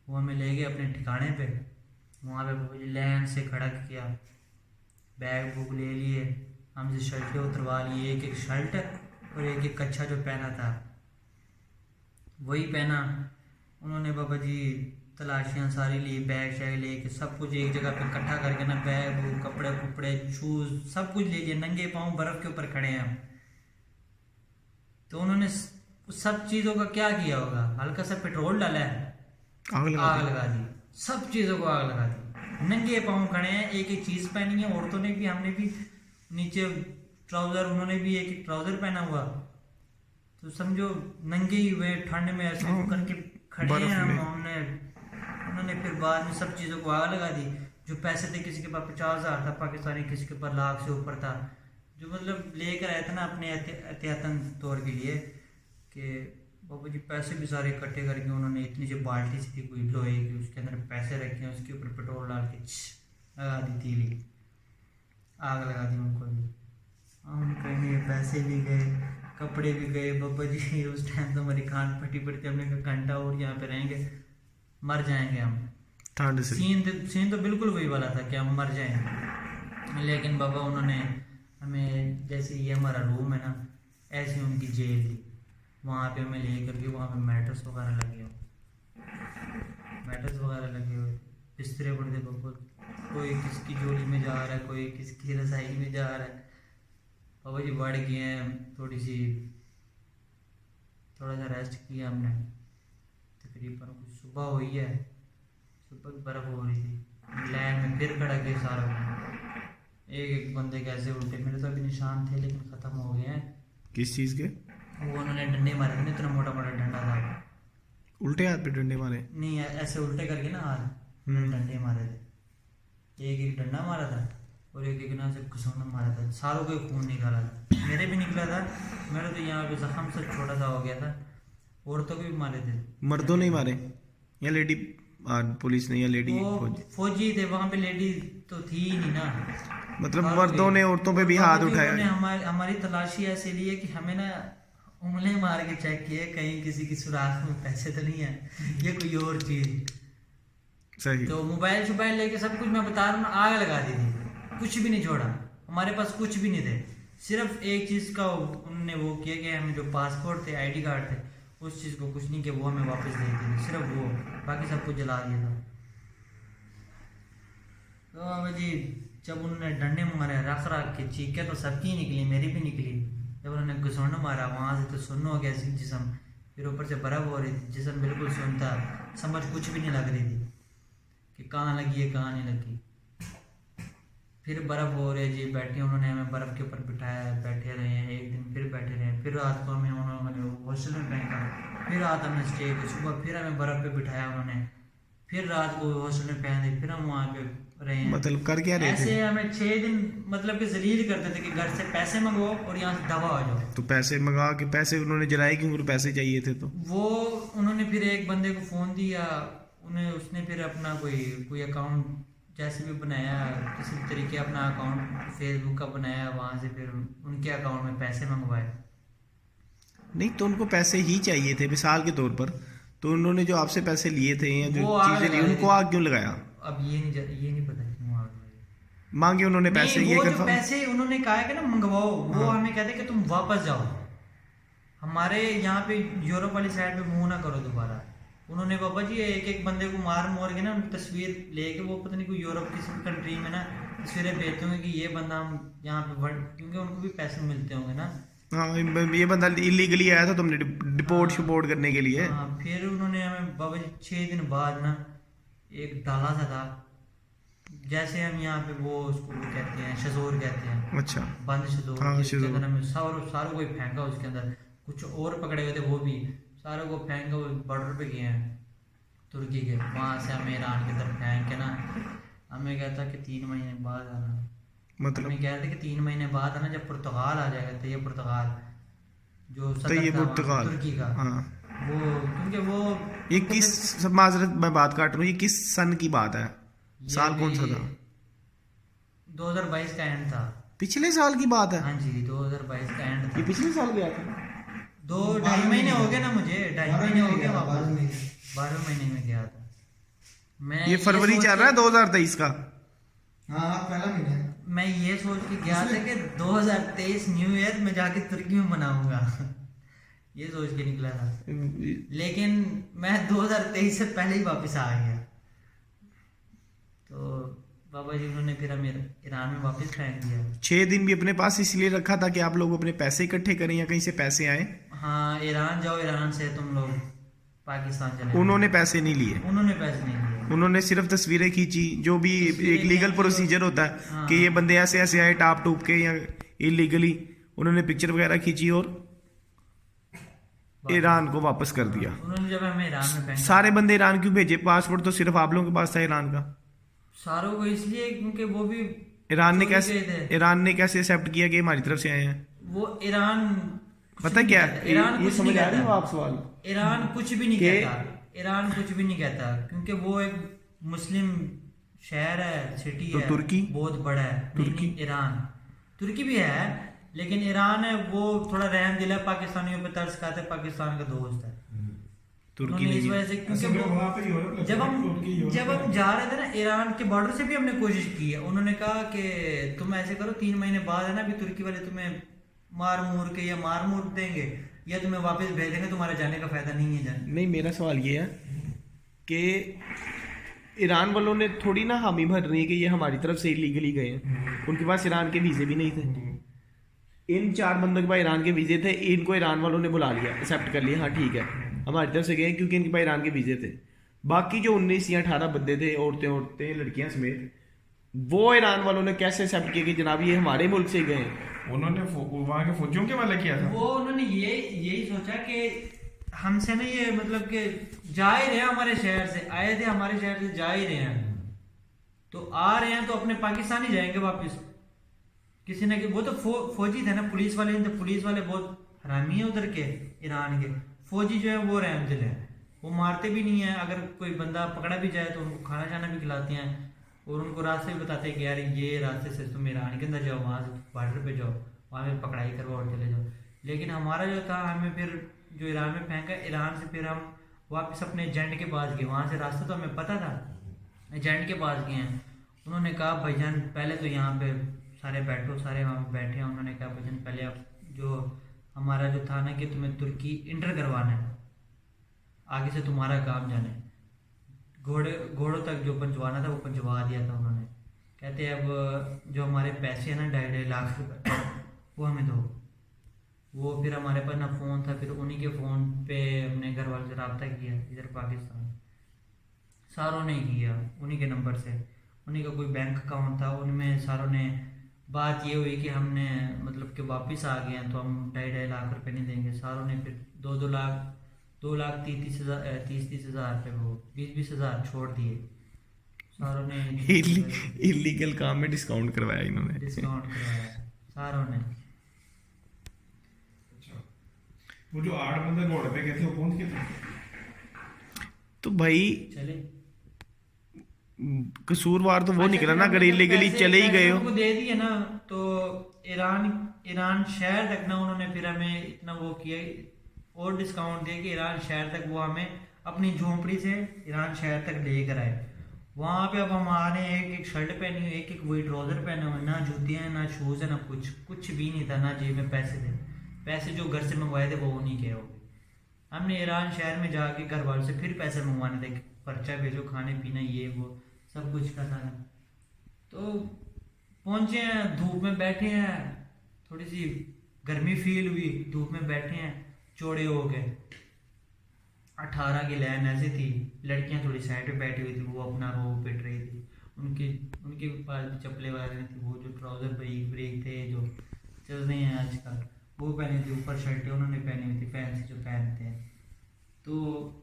वो हमें ले गए अपने ठिकाने पे, वहाँ पे बाबा जी लाइन से खड़ा किया, बैग बुक ले लिए, हमसे शर्टें उतरवा ली, एक एक शर्ट और एक एक कच्छा जो पहना था वही पहना उन्होंने। बाबा जी तलाशियाँ सारी ली, बैग शैग लेके सब कुछ एक जगह पे इकट्ठा करके ना, बैग वो कपड़े कुपड़े शूज़ सब कुछ ले लिए, नंगे पाँव बर्फ़ के ऊपर खड़े हैं हम। तो उन्होंने सब चीज़ों का क्या किया होगा, हल्का सा पेट्रोल डाला है, आग लगा दी, सब चीज़ों को आग लगा दी। नंगे पाँव खड़े हैं, एक एक चीज़ पहनी है, औरतों ने भी, हमने भी, नीचे ट्राउज़र, उन्होंने भी एक एक ट्राउज़र पहना हुआ। तो समझो नंगे ही हुए ठंड में ऐसे करके खड़े हैं हम। उन्होंने फिर बाद में सब चीज़ों को आग लगा दी। जो पैसे थे किसी के पास 50,000 था पाकिस्तानी, किसी के पास लाख से ऊपर था, जो मतलब लेकर आया था ना अपने एहतियातन तौर के लिए कि बाबा जी पैसे भी सारे इकट्ठे करके उन्होंने इतनी सी बाल्टी सी थी कोई लोहे की, उसके अंदर पैसे रखे हैं, उसके ऊपर पेट्रोल डाल के लगा दी तीली, आग लगा दी उनको भी। हम कहेंगे पैसे भी गए, कपड़े भी गए बाबा जी। उस टाइम तो हमारी खान फटी पड़ती, हमने कहा घंटा और यहाँ पे रहेंगे मर जाएंगे हम, ठंड से। सीन तो बिल्कुल वही वाला था कि हम मर जाएंगे। लेकिन बाबा उन्होंने हमें, जैसे ये हमारा रूम है ना, ऐसी उनकी जेल थी, वहाँ पे हमें ले करके वहाँ पे मैट्रेस वगैरह लगे हुए, बिस्तरे पड़े थे बाबा, कोई किसकी जोड़ी में जा रहा है, कोई किसकी रसाई में जा रहा है। बाबा जी बढ़ गए हैं, थोड़ा सा रेस्ट किया हमने। तकरीबन कुछ सुबह हुई है, सुबह की बर्फ़ हो रही थी, लैन में फिर खड़ा गए सारा। एक एक बंदे कैसे उल्टे, मेरे तो अभी निशान थे लेकिन ख़त्म हो गए हैं। किस चीज़ के? वो उन्होंने डंडे मारे थे, इतना मोटा मोटा डंडा था। उल्टे हाथ पे डंडे मारे? नहीं, ऐसे उल्टे करके ना हाथ डंडे मारे थे। एक एक डंडा मारा था और एक एक ना से घुसौना मारा था, सारों को खून निकाला था, मेरे भी निकला था। मेरे तो यहाँ पे जख्म से छोटा सा हो गया था। औरतों को भी मारे थे। मर्दों नहीं मारे या लेडी पुलिस ने या लेडी फौजी थे वहाँ पे, लेडी तो थी ही नहीं ना। मतलब मर्दों ने औरतों पे भी हाथ उठाया? हमारी तलाशी ऐसे लिए कि हमें ना उंगलें मार के चेक किए कहीं किसी की सुराख में पैसे तो नहीं है ये कोई और चीज। सही। तो मोबाइल शोबाइल लेके सब कुछ मैं बता रहा हूँ, आग लगा दी थी, कुछ भी नहीं छोड़ा। हमारे पास कुछ भी नहीं थे, सिर्फ एक चीज का उन्होंने वो किया कि हमें जो पासपोर्ट थे, ID कार्ड थे, उस चीज को कुछ नहीं किया, वो हमें वापस दे दी, सिर्फ वो, बाकी सब कुछ जला दिया था। तो बाबा जी जब उन्होंने डंडे मारे, रख के चीखें तो सबकी निकली, मेरी भी निकली। जब उन्होंने घुसौना मारा वहाँ से तो सुन्न हो गया जिसम, फिर ऊपर से बर्फ हो रही थी, जिसम बिल्कुल सुन्न था, समझ कुछ भी नहीं लग रही थी कि कहाँ लगी है कहाँ नहीं लगी। फिर बर्फ़ हो रही जी, बैठे उन्होंने हमें बर्फ़ के ऊपर बिठाया, बैठे रहे हैं एक दिन, फिर बैठे रहे, फिर रात को हमें उन्होंने हॉस्टल में फेंका, फिर रात हमने स्टे की, सुबह फिर हमें बर्फ़ पे बिठाया उन्होंने, फिर रात को हॉस्टल में फेंक दी, फिर हम वहाँ पे रहे हैं। मतलब कर क्या रहे थे? ऐसे हमें 6 दिन मतलब कि जलील करते थे कि घर से पैसे मंगवाओ और यहाँ से दवा आ जाओ। तो पैसे मंगा के पैसे उन्होंने जलाए क्यों? पैसे चाहिए थे तो वो उन्होंने फिर एक बंदे को फ़ोन दिया, उसने फिर अपना कोई अकाउंट जैसे भी बनाया, किसी भी तरीके अपना अकाउंट फेसबुक का बनाया, वहाँ से फिर उनके अकाउंट में पैसे मंगवाए। नहीं तो उनको पैसे ही चाहिए थे मिसाल के तौर पर, तो उन्होंने जो आपसे पैसे लिए थे या जो चीजें ली उनको आग क्यों लगाया? अब ये नहीं पता क्यों आग लगाई। मांगे उन्होंने पैसे, ये जो पैसे उन्होंने कहा कि ना मंगवाओ, वो हमें कहते कि तुम वापस जाओ, हमारे यहाँ पे यूरोप वाली साइड पे मुँह ना करो दोबारा। उन्होंने बाबा जी एक एक बंदे को मार के ना उनकी तस्वीर लेके, वो पता नहीं कोई यूरोप किसी कंट्री में ना तस्वीरें भेजते होंगे कि ये बंदा हम यहाँ पे, क्योंकि उनको भी पैसे मिलते होंगे ना। हाँ, ये बंदा इलीगली आया था तुमने डिपोर्ट शिपोर्ट करने के लिए। हाँ, फिर उन्होंने हमें बाबा जी 6 दिन बाद ना एक डाला सा था, जैसे हम यहाँ पे वो उसको कहते हैं शजोर कहते हैं। अच्छा। बंद शजोर। हाँ, जिसके अंदर हमें सारों को फेंका, उसके अंदर कुछ और पकड़े गए थे, वो भी सारों को फेंक के वो बॉर्डर पे गए हैं तुर्की के, वहाँ से हमें ईरान की तरफ फेंक के ना हमें कहता कि 3 महीने बाद आना। मतलब हमें कह रहे थे कि 3 महीने बाद आना, जब पुर्तगाल आ जाएगा, तो ये पुर्तगाल जो पुर्तगाल तुर्की का, हाँ, वो क्योंकि वो ये किस, माजरत मैं बात काट रहा हूँ, ये किस सन की बात है? साल कौन सा था? 2022 का एंड था। पिछले साल की बात है? हाँ जी, 2022 का एंड था। ये पिछले साल गया था? 2-2.5 महीने हो गए ना मुझे, 2.5 महीने हो गए वापस, 12 महीने में गया था मैं। ये फरवरी चल रहा है 2023 का। हाँ, पहला महीना है। मैं ये सोच के गया था कि 2023 न्यू ईयर में जाके तुर्की में मनाऊंगा। ये सोच के निकला था, लेकिन मैं 2023 से पहले ही वापस आ गया। तो बाबा जी उन्होंने फिर हमें ईरान में वापस फेंक दिया। 6 दिन भी अपने पास इसलिए रखा था कि आप लोग अपने पैसे इकट्ठे करें या कहीं से पैसे आए? हाँ, ईरान जाओ, ईरान से तुम लोग पाकिस्तान चले। उन्होंने पैसे नहीं लिए? उन्होंने पैसे नहीं लिए, उन्होंने सिर्फ तस्वीरें खींची, जो भी एक लीगल प्रोसीजर होता है हाँ। कि ये बंदे ऐसे ऐसे आए टाप टूप के या इलीगली, उन्होंने पिक्चर वगैरह खींची और ईरान को वापस कर दिया। उन्होंने जब हमें ईरान में फेंक सारे बंदे ईरान क्यों भेजे? पासपोर्ट तो सिर्फ आप लोगों के पास था ईरान का। सारों को इसलिए क्योंकि वो भी ईरान ने चोरी कैसे गए थे। ईरान ने कैसे एक्सेप्ट किया कि हमारी तरफ से आए हैं? वो ईरान पता क्या है? ईरान ये कुछ समझ नहीं आ रही हो कहता। आप सवाल? ईरान कुछ भी नहीं कि- कहता, ईरान कुछ भी नहीं कहता, क्योंकि वो एक मुस्लिम शहर है, सिटी तो है, तुर्की? बहुत बड़ा है। तुर्की? नहीं, ईरान, तुर्की भी है, लेकिन ईरान है वो थोड़ा रहम दिल है, पाकिस्तानियों पे तरस खाते, पाकिस्तान का दोस्त है। तुर्की उन्होंने इस नहीं वजह से, क्योंकि असल में वो- वहाँ पे यूरोप लगता जब है, हम तुर्की यूरोप जब हम जा रहे थे ना ईरान के बॉर्डर से भी हमने कोशिश की है। उन्होंने कहा कि तुम ऐसे करो, 3 महीने बाद है ना, अभी तुर्की वाले तुम्हें मार मूर के या मार मूर देंगे या तुम्हें वापस भेज देंगे, तुम्हारे जाने का फायदा नहीं है जाने। नहीं, मेरा सवाल ये है कि ईरान वालों ने थोड़ी ना हामी भर रही है कि ये हमारी तरफ से इलीगली गए हैं। उनके पास ईरान के वीजे भी नहीं थे। इन 4 बंदों के पास ईरान के वीजे थे, इनको ईरान वालों ने बुला लिया, एक्सेप्ट कर लिया, हाँ ठीक है हमारी तरफ से गए क्योंकि इनके पास ईरान के वीजे थे। बाकी जो 19 या 18 बंदे थे, औरतें लड़कियां समेत, वो ईरान वालों ने कैसे एक्सेप्ट किया कि जनाब ये हमारे मुल्क से गए हैं? उन्होंने वहाँ के फौजियों के वाले किया था। वो उन्होंने यही सोचा कि हमसे ना ये मतलब कि जा ही रहे हैं, हमारे शहर से आए थे, हमारे शहर से जा ही रहे हैं, तो आ रहे हैं तो अपने पाकिस्तान ही जाएंगे वापस। किसी ने वो तो फौजी थे ना, पुलिस वाले नहीं थे। पुलिस वाले बहुत हरामी है उधर के, ईरान के। फौजी जो है वो रहम दिल है, वो मारते भी नहीं है। अगर कोई बंदा पकड़ा भी जाए तो उनको खाना शाना भी खिलाते हैं और उनको रास्ते भी बताते हैं कि यार ये रास्ते से तुम ईरान के अंदर जाओ, वहाँ से बॉर्डर पे जाओ, वहाँ पे पकड़ाई करो और चले जाओ। लेकिन हमारा जो था, हमें फिर जो ईरान में फेंका, ईरान से फिर हम वापस अपने एजेंट के पास गए। वहाँ से रास्ता तो हमें पता था, एजेंट के पास गए हैं। उन्होंने कहा भाईजान पहले तो यहाँ पे सारे बैठो, सारे वहाँ पे बैठे हैं। उन्होंने कहा भाईजान पहले आप जो हमारा जो था ना कि तुम्हें तुर्की इंटर करवाना है, आगे से तुम्हारा काम जाने। घोड़ों तक जो पहुंचवाना था वो पहुंचवा दिया था उन्होंने। कहते अब जो हमारे पैसे हैं ना 2.5 लाख रुपए वो हमें दो। वो फिर हमारे पास ना फ़ोन था, फिर उन्हीं के फ़ोन पे अपने घर वाले से रब्ता किया, इधर पाकिस्तान सारों ने किया, उन्हीं के नंबर से। उन्हीं का कोई बैंक अकाउंट था, उनमें सारों ने बात ये हुई कि हमने मतलब कि वापस आ गए हैं तो हम 2.5 लाख रुपए नहीं देंगे। सारों ने फिर 2 लाख 30 हज़ार रुपये, वो 20 हज़ार छोड़ दिए सारों ने। इलीगल काम में डिस्काउंट करवाया इन्होंने। डिस्काउंट करवाया सारों ने। वो जो 8 बंदे घोड़े पे गए थे वो पहुंच गए थे। तो भाई चले कसूरवार तो वो अच्छा, निकला ना, फिर अगर हमने इलीगली पैसे- चले ही पैसे गए हो। उनको दे दिए ना, तो ईरान शहर तक ना उन्होंने फिर हमें इतना वो किया और डिस्काउंट दिया कि ईरान शहर तक वो हमें अपनी झोंपड़ी से ईरान शहर तक लेकर आए। वहाँ पे अब हमारे एक शर्ट पहनी हुई, एक वही ट्राउजर पहना हुआ, ना जूतियाँ ना शूज़ है ना कुछ भी नहीं था, ना जेब में पैसे थे। पैसे जो घर से मंगवाए थे वो नहीं गए हो। हमने ईरान शहर में जाके घर वालों से फिर पैसे मंगवाने थे, पर्चा भेजो, खाने पीना ये वो सब कुछ करना था। तो पहुंचे हैं, धूप में बैठे हैं, थोड़ी सी गर्मी फील हुई, धूप में बैठे हैं चौड़े हो गए। 18 की लाइन ऐसी थी, लड़कियां थोड़ी साइड पे बैठी हुई थी, वो अपना रो पिट रही थी। उनके पास भी चप्पलें वगैरह थी, वो जो ट्राउजर ब्रेक थे जो चल रहे हैं आजकल वो पहने थे, ऊपर शर्टें उन्होंने पहनी हुई थी फैंसी जो पहनते हैं। तो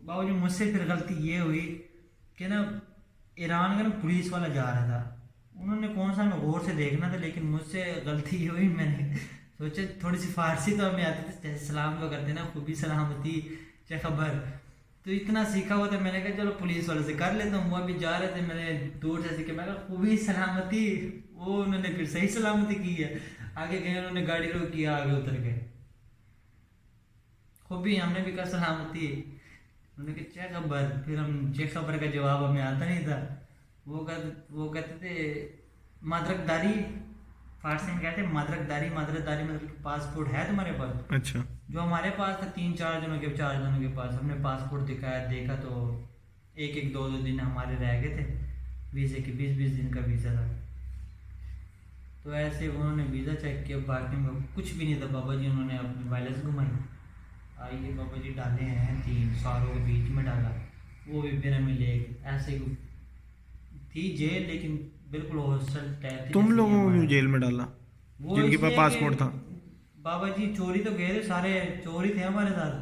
बाबूजी मुझसे फिर गलती ये हुई कि ना ईरान का ना पुलिस वाला जा रहा था, उन्होंने कौन सा मैं गौर से देखना था, लेकिन मुझसे गलती ये हुई, मैंने सोचा थोड़ी सी फारसी तो हमें आती थी, जैसे सलाम तो करते ना, खूबी सलामती क्या खबर, तो इतना सीखा हुआ था। मैंने कहा चलो पुलिस वाले से कर लेता हूँ। वो अभी जा रहे थे, मैंने दूर से सीखे, मैं कहा खूबी सलामती, वो उन्होंने फिर सही सलामती की है। आगे गए, उन्होंने गाड़ी रोकी, आगे उतर गए, खूबी हमने भी कहा सलामती, उन्होंने कहा क्या खबर। फिर हम जे खबर का जवाब हमें आता नहीं था। वो कहते थे मादरकदारी, फारसी में कहते हैं मदरकदारी, मदरकदारी मतलब पासपोर्ट है तुम्हारे पास? अच्छा। जो हमारे पास था 3-4 जनों के, 4 जनों के पास हमने पासपोर्ट दिखाया, देखा तो एक एक 2-2 दिन हमारे रह गए थे वीज़े के, 20-20 दिन का वीज़ा था। तो ऐसे उन्होंने वीज़ा चेक किया, बाकी में कुछ भी नहीं था बाबा जी। उन्होंने अपनी वायरस घुमाई, आइए बाबा जी डाले हैं 3 सालों के बीच में डाला, वो भी फिर हमें ले ऐसे थी जेल, लेकिन बिल्कुल हॉस्टल टाइप थी। तुम जैसे लोगों को हमारा। क्यों जेल में डाला? वो जिनके पास इसलिए पासपोर्ट कि था। बाबा जी चोरी तो गए थे, सारे चोरी थे हमारे साथ।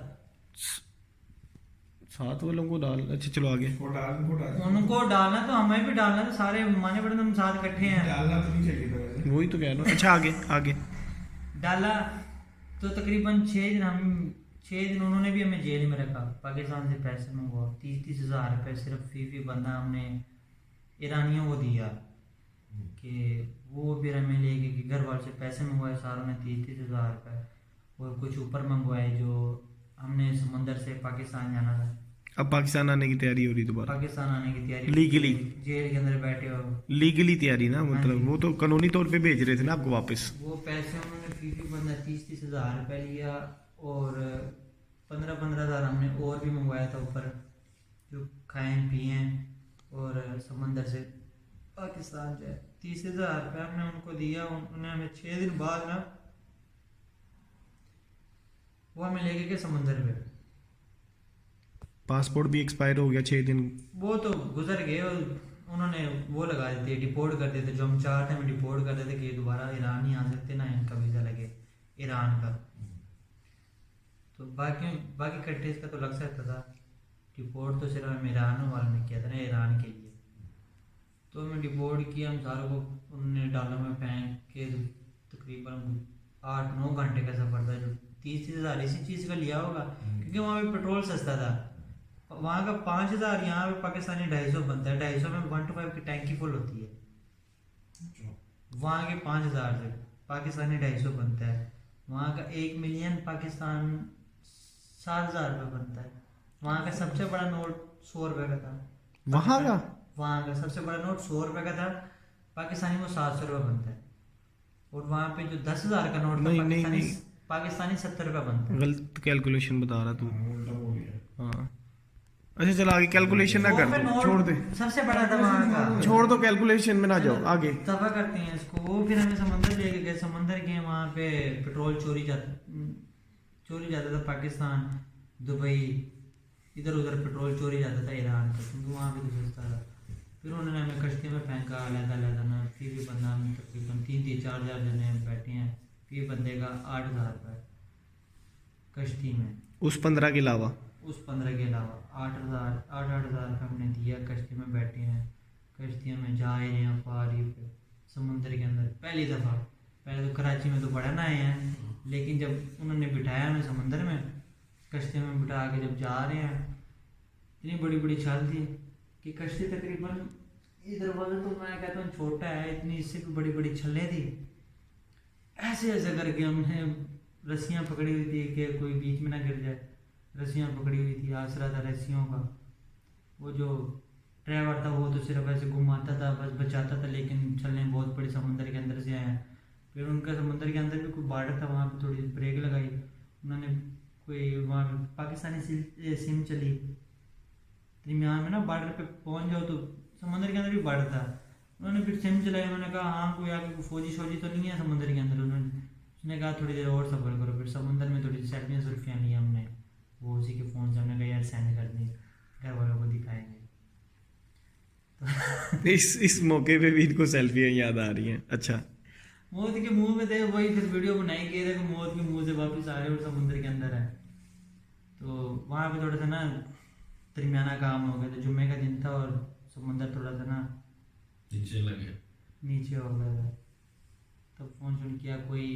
साथ वालों को डाल, अच्छा चलो आगे। उनको डालना तो हमें भी डालना था, सारे माने पड़े, हम साथ इकट्ठे हैं। डालना तो नहीं चाहिए था वैसे। वही तो कह रहा हूँ। अच्छा आगे आगे। डाला तो तकरीबन 6 दिन उन्होंने भी हमें जेल में रखा। पाकिस्तान से पैसे मंगवा, 30-30 हज़ार रुपये सिर्फ फी बंदा हमने ईरानियों को दिया कि वो फिर हमें लेके कि घर वालों से पैसे मंगवाए सारों ने 30-30 हज़ार रुपये, और कुछ ऊपर मंगवाए जो हमने समंदर से पाकिस्तान जाना था। अब पाकिस्तान आने की तैयारी हो रही दोबारा? पाकिस्तान आने की तैयारी, लीगली जेल के अंदर बैठे हो। लीगली तैयारी ना, हाँ मतलब जी। वो तो कानूनी तौर पे भेज रहे थे ना आपको वापस। वो पैसे उन्होंने फी बंदा 30-30 हज़ार रुपये लिया, और 15-15 हज़ार हमने और भी मंगवाया था ऊपर, जो खाएं पिए, और समंदर से पाकिस्तान जाए। 30 हज़ार रुपये हमने उनको दिया। उन्होंने हमें 6 दिन बाद ना वो हमें लेके गए समंदर पे। पासपोर्ट भी एक्सपायर हो गया 6 दिन। वो तो गुजर गए, और उन्होंने वो लगा देते, डिपोर्ट कर देते। जो हम चाहते हैं डिपोर्ट कर देते कि ये दोबारा ईरान नहीं आ सकते ना, इनका वीज़ा लगे ईरान का। तो बाकी कंट्रीज का तो लग सकता था, डिपोर्ट तो सिर्फ हम ईरान वालों ने किया था ना, ईरान के लिए। तो हमें डिपोर्ट किया, हम सारों को उन्होंने डालों में फेंक के तकरीबन 8-9 घंटे का सफ़र था। जो 30 हज़ार इसी चीज़ का लिया होगा, क्योंकि वहाँ पे पेट्रोल सस्ता था। वहाँ का 5 हज़ार, यहाँ पे पाकिस्तानी 250 बनता है। 250 में 1 to 5 की टैंकी फुल होती है। वहाँ के 5 हज़ार से पाकिस्तानी 250 बनता है। वहाँ का 1 मिलियन पाकिस्तान 7,000 रुपये बनता है। वहाँ का सबसे बड़ा नोट 100 रुपये का था। वहाँ का सबसे बड़ा नोट 100 रुपये का था, पाकिस्तानी वो 700 रुपये बनता है। और वहाँ पे जो 10,000 का नोट था पाकिस्तानी 70 रुपये बनता है। गलत कैलकुलेशन बता रहा तू। उल्टा बोल गया। हाँ अच्छा चलो आगे, कैलकुलेशन ना कर दो, छोड़ दे, सबसे बड़ा था वहाँ का। छोड़ दो, कैलकुलेशन में ना जाओ, आगे। तबाह करते हैं इसको। वो फिर हमें समंदर लेके गए, समंदर गए, वहाँ पे पेट्रोल चोरी जाता था पाकिस्तान, दुबई, इधर उधर पेट्रोल चोरी जाता था ईरान का, क्योंकि वहाँ पे तो सस्ता था। फिर उन्होंने हमें कश्ती में फेंका, अलग ना, फिर भी बंदा में तकरीबन 3-4 हज़ार जने बैठे हैं, फिर बंदे का 8 हज़ार रुपये कश्ती में। उस 15 के अलावा? उस 15 के अलावा 8 हज़ार का हमने दिया। कश्ती में बैठे हैं, कश्तियों में जा रहे हैं पारी पे समुद्र के अंदर। पहली दफ़ा, पहले तो कराची में तो बड़ा ना आए हैं, लेकिन जब उन्होंने बिठाया हमें समुद्र में, कश्ती में बिठा के जब जा रहे हैं, इतनी बड़ी बड़ी छाल थी कि कश्ती तकरीबन इधर वाला तो मैं कहता हूँ छोटा है, इतनी इससे भी बड़ी बड़ी छल्लें थी। ऐसे ऐसे करके हमने रस्सियाँ पकड़ी हुई थी कि कोई बीच में ना गिर जाए। रस्सियाँ पकड़ी हुई थी, आसरा था रस्सियों का। वो जो ड्राइवर था वो तो सिर्फ ऐसे घुमाता था, बस बचाता था, लेकिन छल्लें बहुत बड़ी समुद्र के अंदर से आए हैं। फिर उनका समुद्र के अंदर भी कोई बॉर्डर था, वहाँ पे थोड़ी ब्रेक लगाई उन्होंने। कोई वहाँ पाकिस्तानी सिम चली दरमियान में ना, बॉर्डर पे पहुँच जाओ तो समुद्र के अंदर भी बॉर्डर था। उन्होंने फिर सिम चलाई, उन्होंने कहा हाँ कोई आगे फौजी शौजी तो नहीं है समुद्र के अंदर। उसने कहा थोड़ी देर और सफ़र करो। फिर समुद्र में थोड़ी सेल्फियाँ सुल्फियाँ ली हमने, वो उसी के फ़ोन से हमने कहा यार सेंड कर दी, घर वालों को दिखाएंगे। तो इस मौके पे भी इनको सेल्फियाँ याद आ रही हैं। अच्छा, मौत के मुंह में थे, वही फिर वीडियो बनाई गई थे कि मौत के मुंह से वापस आ रहे और समुद्र के अंदर है। तो वहाँ पे थोड़ा सा ना दरमियाना काम हो गया था, जुम्मे का दिन था और समुद्र थोड़ा सा ना नीचे हो गया था। तब फ़ोन शुरू किया, कोई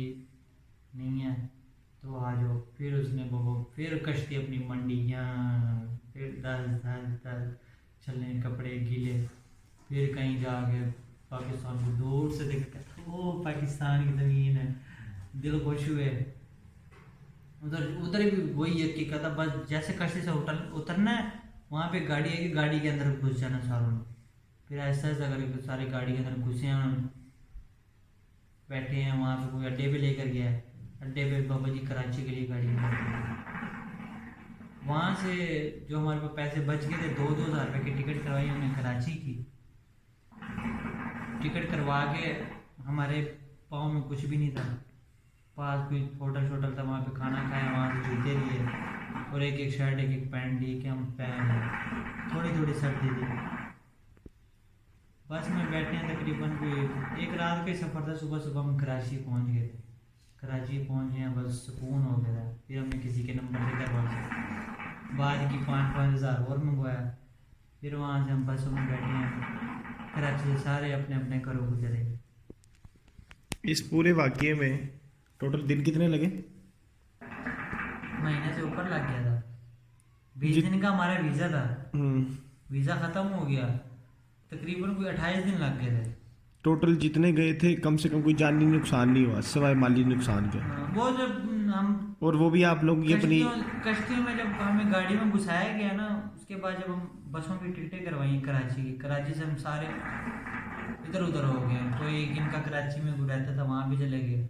नहीं है तो आ जाओ। फिर उसने फिर कश्ती अपनी मंडियाँ, फिर दल चलने, कपड़े गीले। फिर कहीं जाके पाकिस्तान को दूर से देखा, वो पाकिस्तान की ज़मीन है, दिल खुश हुए। उधर भी वही हकीकत था, बस जैसे कश्ती से उतरना है, वहाँ पे गाड़ी आएगी, गाड़ी के अंदर घुस जाना सारों ने। फिर ऐसा ऐसा करके सारे गाड़ी के अंदर घुसे हैं। बैठे हैं वहाँ पे, कोई अड्डे पे लेकर गया है, अड्डे पे बाबा जी कराची के लिए गाड़ी में, वहाँ से जो हमारे पास पैसे बच गए थे 2,000 रुपये की टिकट करवाई हमने कराची की। टिकट करवा के हमारे पाँव में कुछ भी नहीं था, पास कोई होटल था, वहाँ पे खाना खाया, वहाँ से जूते लिए और एक एक शर्ट एक एक पैंट ली कि हम पहने, थोड़ी थोड़ी सर्दी थी। बस में बैठे हैं तकरीबन कोई एक रात का सफ़र था, सुबह सुबह हम कराची पहुँच गए थे। कराची पहुँचे हैं, बस सुकून हो गया था। फिर हमने किसी के नंबर से करवा बाद की 5-5 हज़ार और मंगवाया। फिर वहाँ से हम बसों में बैठे हैं, कराची से सारे अपने अपने घरों को चले गए। इस पूरे वाक़ये में टोटल दिन कितने लगे? महीने से ऊपर लग गया था। 20 दिन का हमारा वीज़ा था, वीज़ा ख़त्म हो गया, तकरीबन कोई 28 दिन लग गए थे। टोटल जितने गए थे कम से कम कोई जानी नुकसान नहीं हुआ सिवाय माली नुकसान के। वो जब हम और वो भी आप लोग की अपनी कश्तियों में जब हमें गाड़ी में घुसाया गया ना, उसके बाद जब हम बसों की टिकटें करवाई कराची की, कराची से हम सारे इधर उधर हो गए। कोई इनका कराची में रहता था वहाँ भी चले गए,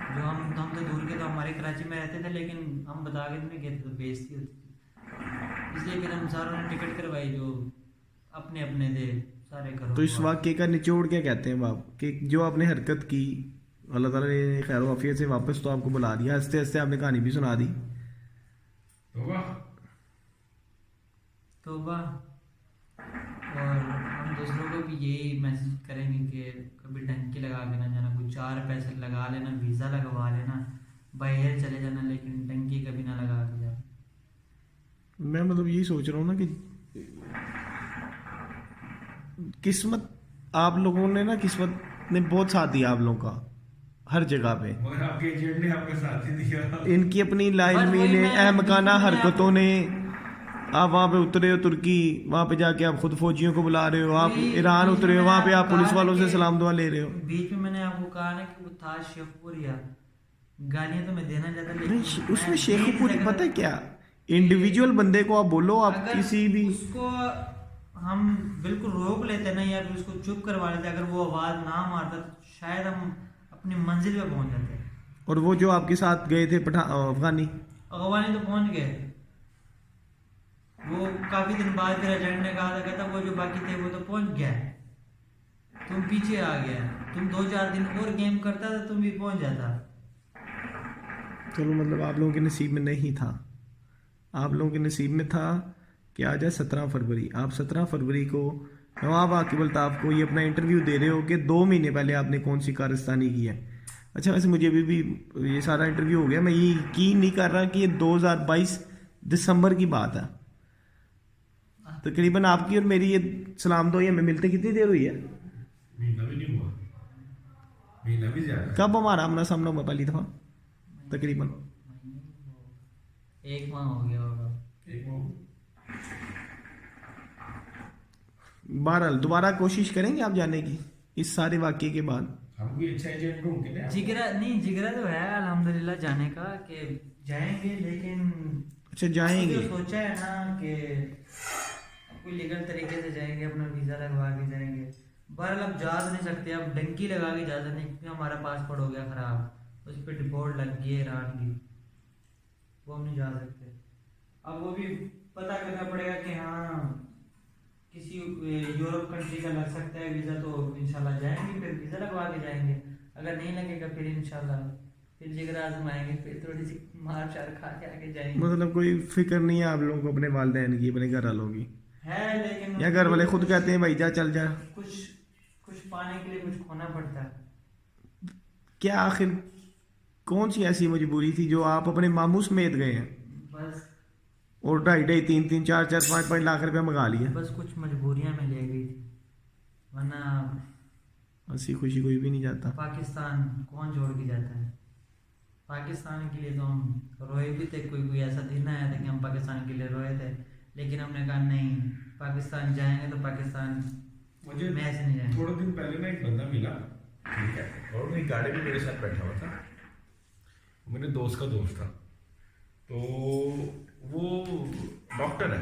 जो हम तो दूर के, तो हमारे कराची में रहते थे लेकिन हम बता के नहीं गए थे तो बेइज्जती होती थी, इसलिए फिर हम सारों ने टिकट करवाई जो अपने अपने थे सारे करो। तो इस वाक्य का निचोड़ क्या कहते हैं बाप कि जो आपने हरकत की, अल्लाह ताला ने खैर वाफियत से वापस तो आपको बुला दिया, हंसते हंसते आपने कहानी भी सुना दी। तौबा। और हम दूसरों को भी यही मैसेज करेंगे कि कभी डंकी लगा के ना जाना, कोई 4 पैसे लगा लेना, वीज़ा लगवा लेना, बाहर चले जाना, लेकिन डंकी कभी ना लगा के जाना। मैं मतलब यही सोच रहा हूँ ना कि किस्मत, आप लोगों ने ना, किस्मत ने बहुत साथ दिया आप लोगों का हर जगह पे, मगर आपके एजेंट ने आपका साथ ही दिया। इनकी अपनी लाइन बस में वही ने मैं अहमकाना बिल्कुल हरकतों ने, आप वहाँ पे उतरे हो तुर्की, वहाँ पे जाके आप खुद फौजियों को बुला रहे हो, आप बीच ईरान में उतरे हो, वहाँ पे मैंने आप पुलिस कहा वालों से कि सलाम दुआ ले रहे हो। बीच में मैंने आपको कहा ना कि वो था शेखपुरिया, गालियाँ तो मैं देना चाहता नहीं, लेकिन उसमें मैं शेखपुरी नहीं पता है क्या, इंडिविजुअल बंदे को आप बोलो, आप अगर किसी भी उसको हम बिल्कुल रोक लेते ना या फिर उसको चुप करवा लेते, अगर वो आवाज़ ना मारता तो शायद हम अपनी मंजिल पे पहुंच जाते। और वो जो आपके साथ गए थे अफगानी, अगवानी तो पहुंच गए, वो काफी दिन बाद फिर एजेंट ने कहा था, कहता वो जो बाकी थे वो तो पहुंच गया, तुम पीछे आ गया, तुम 2-4 दिन और गेम करता तो तुम भी पहुंच जाता। चलो मतलब आप लोगों के नसीब में नहीं था, आप लोगों के नसीब में था कि आज है 17 फरवरी, आप 17 फरवरी को नवाब आकिब अल्ताफ को ये अपना इंटरव्यू दे रहे हो कि 2 महीने पहले आपने कौन सी कारस्तानी की है। अच्छा वैसे मुझे भी ये सारा इंटरव्यू हो गया, मैं ये यकीन नहीं कर रहा कि ये 2022 दिसंबर की बात है। तकरीबन आपकी और मेरी ये सलाम दुआ हमें मिलते कितनी देर हुई है? महीना भी नहीं हुआ, महीना भी ज्यादा। कब हमारा आमना सामना हुआ पहली दफा? तकरीबन 1 माह हो गया होगा। बहरहाल दोबारा कोशिश करेंगे आप जाने की इस सारे वाक्य के बाद? हम कोई अच्छा एजेंट ढूंढ के ले जिगरा तो है अल्हम्दुलिल्लाह जाने का कि जाएंगे, लेकिन अच्छा जाएंगे, जो सोचा है ना कि कोई लीगल तरीके से जाएंगे, अपना वीज़ा लगवा के जाएंगे। बहरहाल अब जा तो नहीं सकते, अब डंकी लगा के जा सकते क्योंकि हमारा पासपोर्ट हो गया ख़राब, उस पर डिपोर्ट लग गई है ईरान की, वो हम नहीं जा सकते। अब वो भी पता करना पड़ेगा कि हाँ किसी यूरोप कंट्री का लग सकता है वीज़ा, तो इंशाल्लाह जाएंगे, फिर वीज़ा लगवा के जाएंगे। अगर नहीं लगेगा फिर इंशाल्लाह फिर जिगरा आजमाएंगे, फिर थोड़ी सी मार शार खा के आगे जाएंगे। मतलब कोई फिक्र नहीं है आप लोगों को अपने वालिदैन की, अपने घर वालों की है, लेकिन या घर वाले खुद कहते हैं भाई जा चल जा? कुछ पाने के लिए कुछ खोना पड़ता है। क्या आखिर कौन सी ऐसी मजबूरी थी जो आप अपने मामू समेत गए हैं बस और 2.5, 3, 4, 5 लाख रुपया मंगा लिया? बस कुछ मजबूरियां में ले गई थी, वरना हंसी खुशी कोई भी नहीं जाता। पाकिस्तान कौन छोड़ के जाता है? पाकिस्तान के लिए तो हम रोए भी थे, कोई ऐसा दिन आया था कि हम पाकिस्तान के लिए रोए थे, लेकिन हमने कहा नहीं, पाकिस्तान जाएंगे तो पाकिस्तान मुझे में ऐसे नहीं जाएंगे। थोड़े दिन पहले ना एक बंदा मिला, ठीक है, और मेरी गाड़ी में मेरे साथ बैठा हुआ था, मेरे दोस्त का दोस्त था, तो वो डॉक्टर है,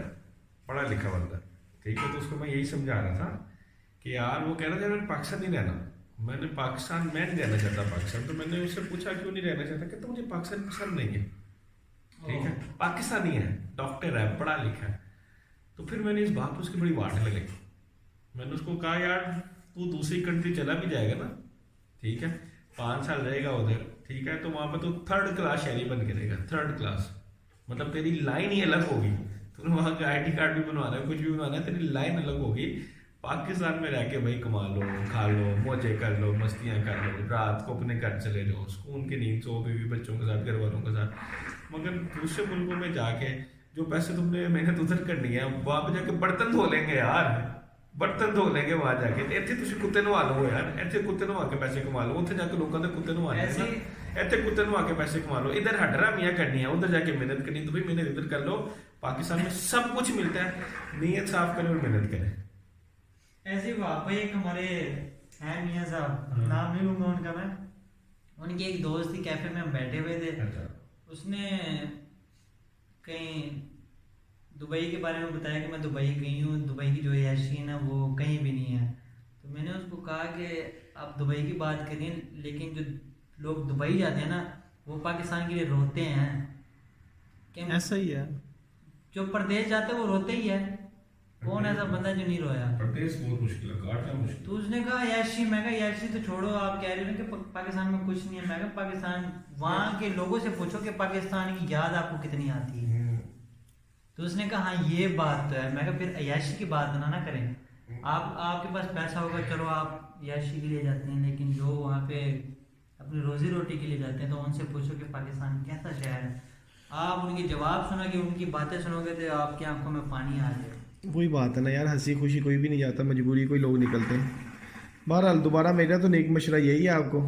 पढ़ा लिखा बंदा, ठीक है। तो उसको मैं यही समझा रहा था कि यार, वो कह रहा था यार पाकिस्तान नहीं रहना, मैंने पाकिस्तान मैं नहीं रहना चाहता पाकिस्तान, तो मैंने उससे पूछा क्यों नहीं रहना चाहता, कहता मुझे पाकिस्तान पसंद नहीं है। ठीक है, पाकिस्तानी है, डॉक्टर है, पढ़ा लिखा है। तो फिर मैंने इस बात पर उसकी बड़ी वाट लगाई। मैंने उसको कहा यार तू दूसरी कंट्री चला भी जाएगा ना, ठीक है, 5 साल रहेगा उधर, ठीक है, तो वहां पर तो 3rd क्लास शहरी बन के रहेगा, 3rd क्लास, मतलब तेरी लाइन ही अलग होगी। तूने वहां का ID कार्ड भी बनवाना है, कुछ भी बनवाना है, तेरी लाइन अलग होगी। पाकिस्तान में रह के भाई कमा लो, खा लो, मौजे कर लो, मस्तियां कर लो, रात को अपने घर चले जाओ, सुकून की नींद सो, बीवी बच्चों के साथ, घर वालों के साथ। मगर दूसरे मुल्कों में जाके जो पैसे तुमने मेहनत उधर करनी है, वहां पे जाके बर्तन धो लेंगे यार, बर्तन धो लेंगे वहां जाके। ਇੱਥੇ ਤੁਸੀਂ ਕੁੱਤੇ ਨਵਾ ਲਓ ਯਾਰ, ਇੱਥੇ ਕੁੱਤੇ ਨਵਾ ਕੇ ਪੈਸੇ ਕਮਾ ਲਓ, ਉੱਥੇ ਜਾ ਕੇ ਲੋਕਾਂ ਦੇ ਕੁੱਤੇ ਨਵਾਣੇ ਨਾ, ਇੱਥੇ ਕੁੱਤੇ ਨਵਾ ਕੇ ਪੈਸੇ कमा लो। इधर हडरामियां करनी है, उधर जाके मेहनत करनी, तो भाई मेहनत इधर कर लो। पाकिस्तान में सब कुछ मिलता है, नीयत साफ करें और मेहनत करें। ऐसे वहाँ पे एक हमारे हैं मियाँ साहब, नाम नहीं लूंगा उनका मैं, उनकी एक दोस्त थी, कैफे में हम बैठे हुए थे, उसने कहीं दुबई के बारे में बताया कि मैं दुबई गई हूँ, दुबई की जो ऐशी है ना वो कहीं भी नहीं है। तो मैंने उसको कहा कि आप दुबई की बात करें, लेकिन जो लोग दुबई जाते हैं ना वो पाकिस्तान के लिए रोते हैं। कि ऐसा ही है, जो प्रदेश जाते हैं वो रोते ही है, कौन ऐसा बंदा जो नहीं रोया। प्रदेश बहुत मुश्किल है, काटना मुश्किल। तो उसने कहा याशी, मैं कहा याशी तो छोड़ो, आप कह रहे हो कि पाकिस्तान में कुछ नहीं है। मैं कहा पाकिस्तान, वहाँ के लोगों से पूछो कि पाकिस्तान की याद आपको कितनी आती है। तो उसने कहा हाँ ये बात तो है। मैं कहा फिर अयाशी की बात ना करें, आपके पास पैसा होगा, चलो आप अयाशी के लिए जाते हैं, लेकिन जो वहाँ पे अपनी रोजी रोटी के लिए जाते हैं तो उनसे पूछो कि पाकिस्तान कैसा शहर है। आप उनके जवाब सुनोगे, उनकी बातें सुनोगे तो आपकी आंखों में पानी आ जाए। वही बात है ना यार, हंसी खुशी कोई भी नहीं जाता, मजबूरी कोई लोग निकलते हैं। बहरहाल दोबारा मेरा तो नेक मशवरा यही है आपको,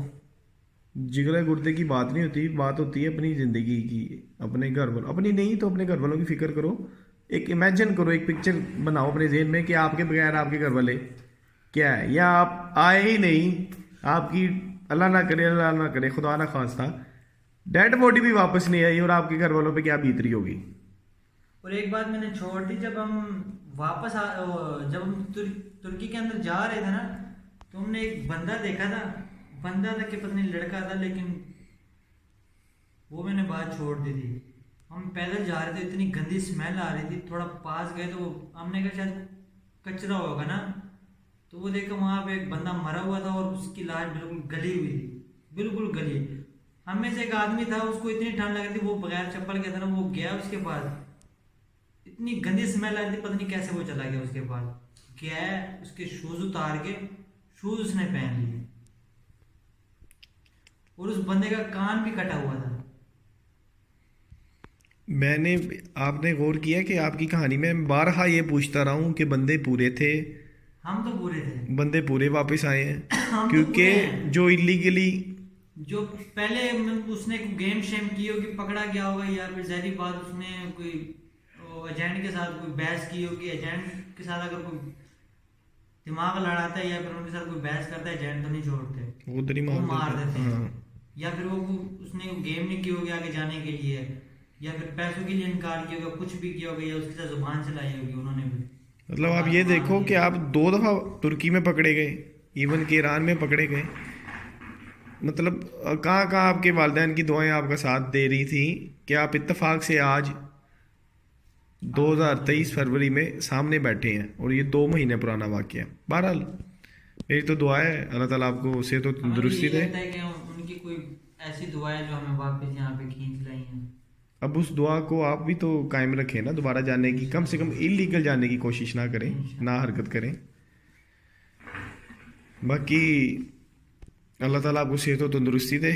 जिगरे गुर्दे की बात नहीं होती, बात होती है अपनी ज़िंदगी की, अपने घर वालों, अपनी नहीं तो अपने घर वालों की फिक्र करो। एक इमेजिन करो, एक पिक्चर बनाओ अपने जहन में कि आपके बगैर आपके घर वाले क्या है, या आप आए ही नहीं, आपकी अल्लाह ना करे खुदा ना खास्ता डेड बॉडी भी वापस नहीं आई, और आपके घर वालों पे क्या बीत रही होगी। और एक बात मैंने छोड़ दी, जब हम वापस जब हम तुर्की के अंदर जा रहे थे ना, तो हमने एक बंदा देखा था, बंदा था कि पता नहीं लड़का था, लेकिन वो मैंने बात छोड़ दी थी। हम पैदल जा रहे थे, इतनी गंदी स्मेल आ रही थी, थोड़ा पास गए तो हमने कहा शायद कचरा होगा ना, तो वो देखा वहाँ पे एक बंदा मरा हुआ था और उसकी लाश बिल्कुल गली हुई थी, बिल्कुल गली। हम में से एक आदमी था, उसको इतनी ठंड लग रही थी, वो बगैर चप्पल के था ना, वो गया उसके पास, इतनी गंदी स्मेल आ रही थी, पता नहीं कैसे वो चला गया उसके पास, गया उसके शूज उतार के शूज उसने पहन लिए, और उस बंदे का कान भी कटा हुआ था। मैंने, आपने गौर किया कि आपकी कहानी में बारहा ये पूछता रहा हूँ कि बंदे पूरे थे, हम तो पूरे थे, बंदे पूरे वापस आए हैं हम तो क्योंकि पूरे हैं। जो इलीगली, जो पहले उसने गेम शेम की होगी, पकड़ा गया होगा, या फिर जहरी बात उसने कोई एजेंट के साथ कोई बहस की होगी, एजेंट के साथ अगर कोई दिमाग लड़ाता है या फिर उनके साथ कोई बहस करता है, एजेंट तो नहीं छोड़ते, वो उधर ही वो मार देते हैं। हाँ। या फिर वो उसने गेम नहीं की होगी आगे जाने के लिए, या फिर पैसों के लिए इनकार किया होगा, कुछ भी किया होगा, या उसके साथ जुबान चलाई होगी उन्होंने भी। मतलब आप ये देखो कि आप 2 दफ़ा तुर्की में पकड़े गए, इवन कि ईरान में पकड़े गए, मतलब कहाँ कहाँ आपके वालिदैन की दुआएं आपका साथ दे रही थी कि आप इत्तेफाक से आज 2023 फरवरी में सामने बैठे हैं, और ये 2 महीने पुराना वाक़या है। बहरहाल मेरी तो दुआ है अल्लाह ताला आपको सेहत और तंदुरुस्ती दे। कि उनकी कोई ऐसी दुआ है जो हमें वापस यहाँ पे खींच लाई हैं। अब उस दुआ को आप भी तो कायम रखें ना, दोबारा जाने की, कम से कम इलीगल जाने की कोशिश ना करें, ना हरकत करें। बाकी अल्लाह ताला आपको सेहत और तंदुरुस्ती दे,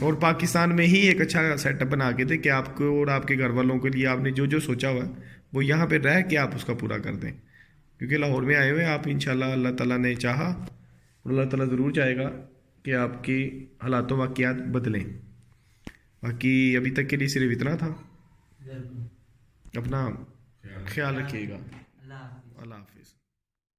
और पाकिस्तान में ही एक अच्छा सेटअप बना के दे कि आपको और आपके घर वालों के लिए आपने जो जो सोचा हुआ है वो यहाँ पे रह के आप उसका पूरा कर दें, क्योंकि लाहौर में आए हुए आप, इंशाल्लाह अल्लाह ताला ने चाहा, और अल्लाह ताला ज़रूर चाहेगा कि आपकी हालात वाक़यात बदलें। बाकी अभी तक के लिए सिर्फ इतना था। अपना ख्याल रखिएगा। अल्लाह हाफिज़। अल्लाह हाफिज़।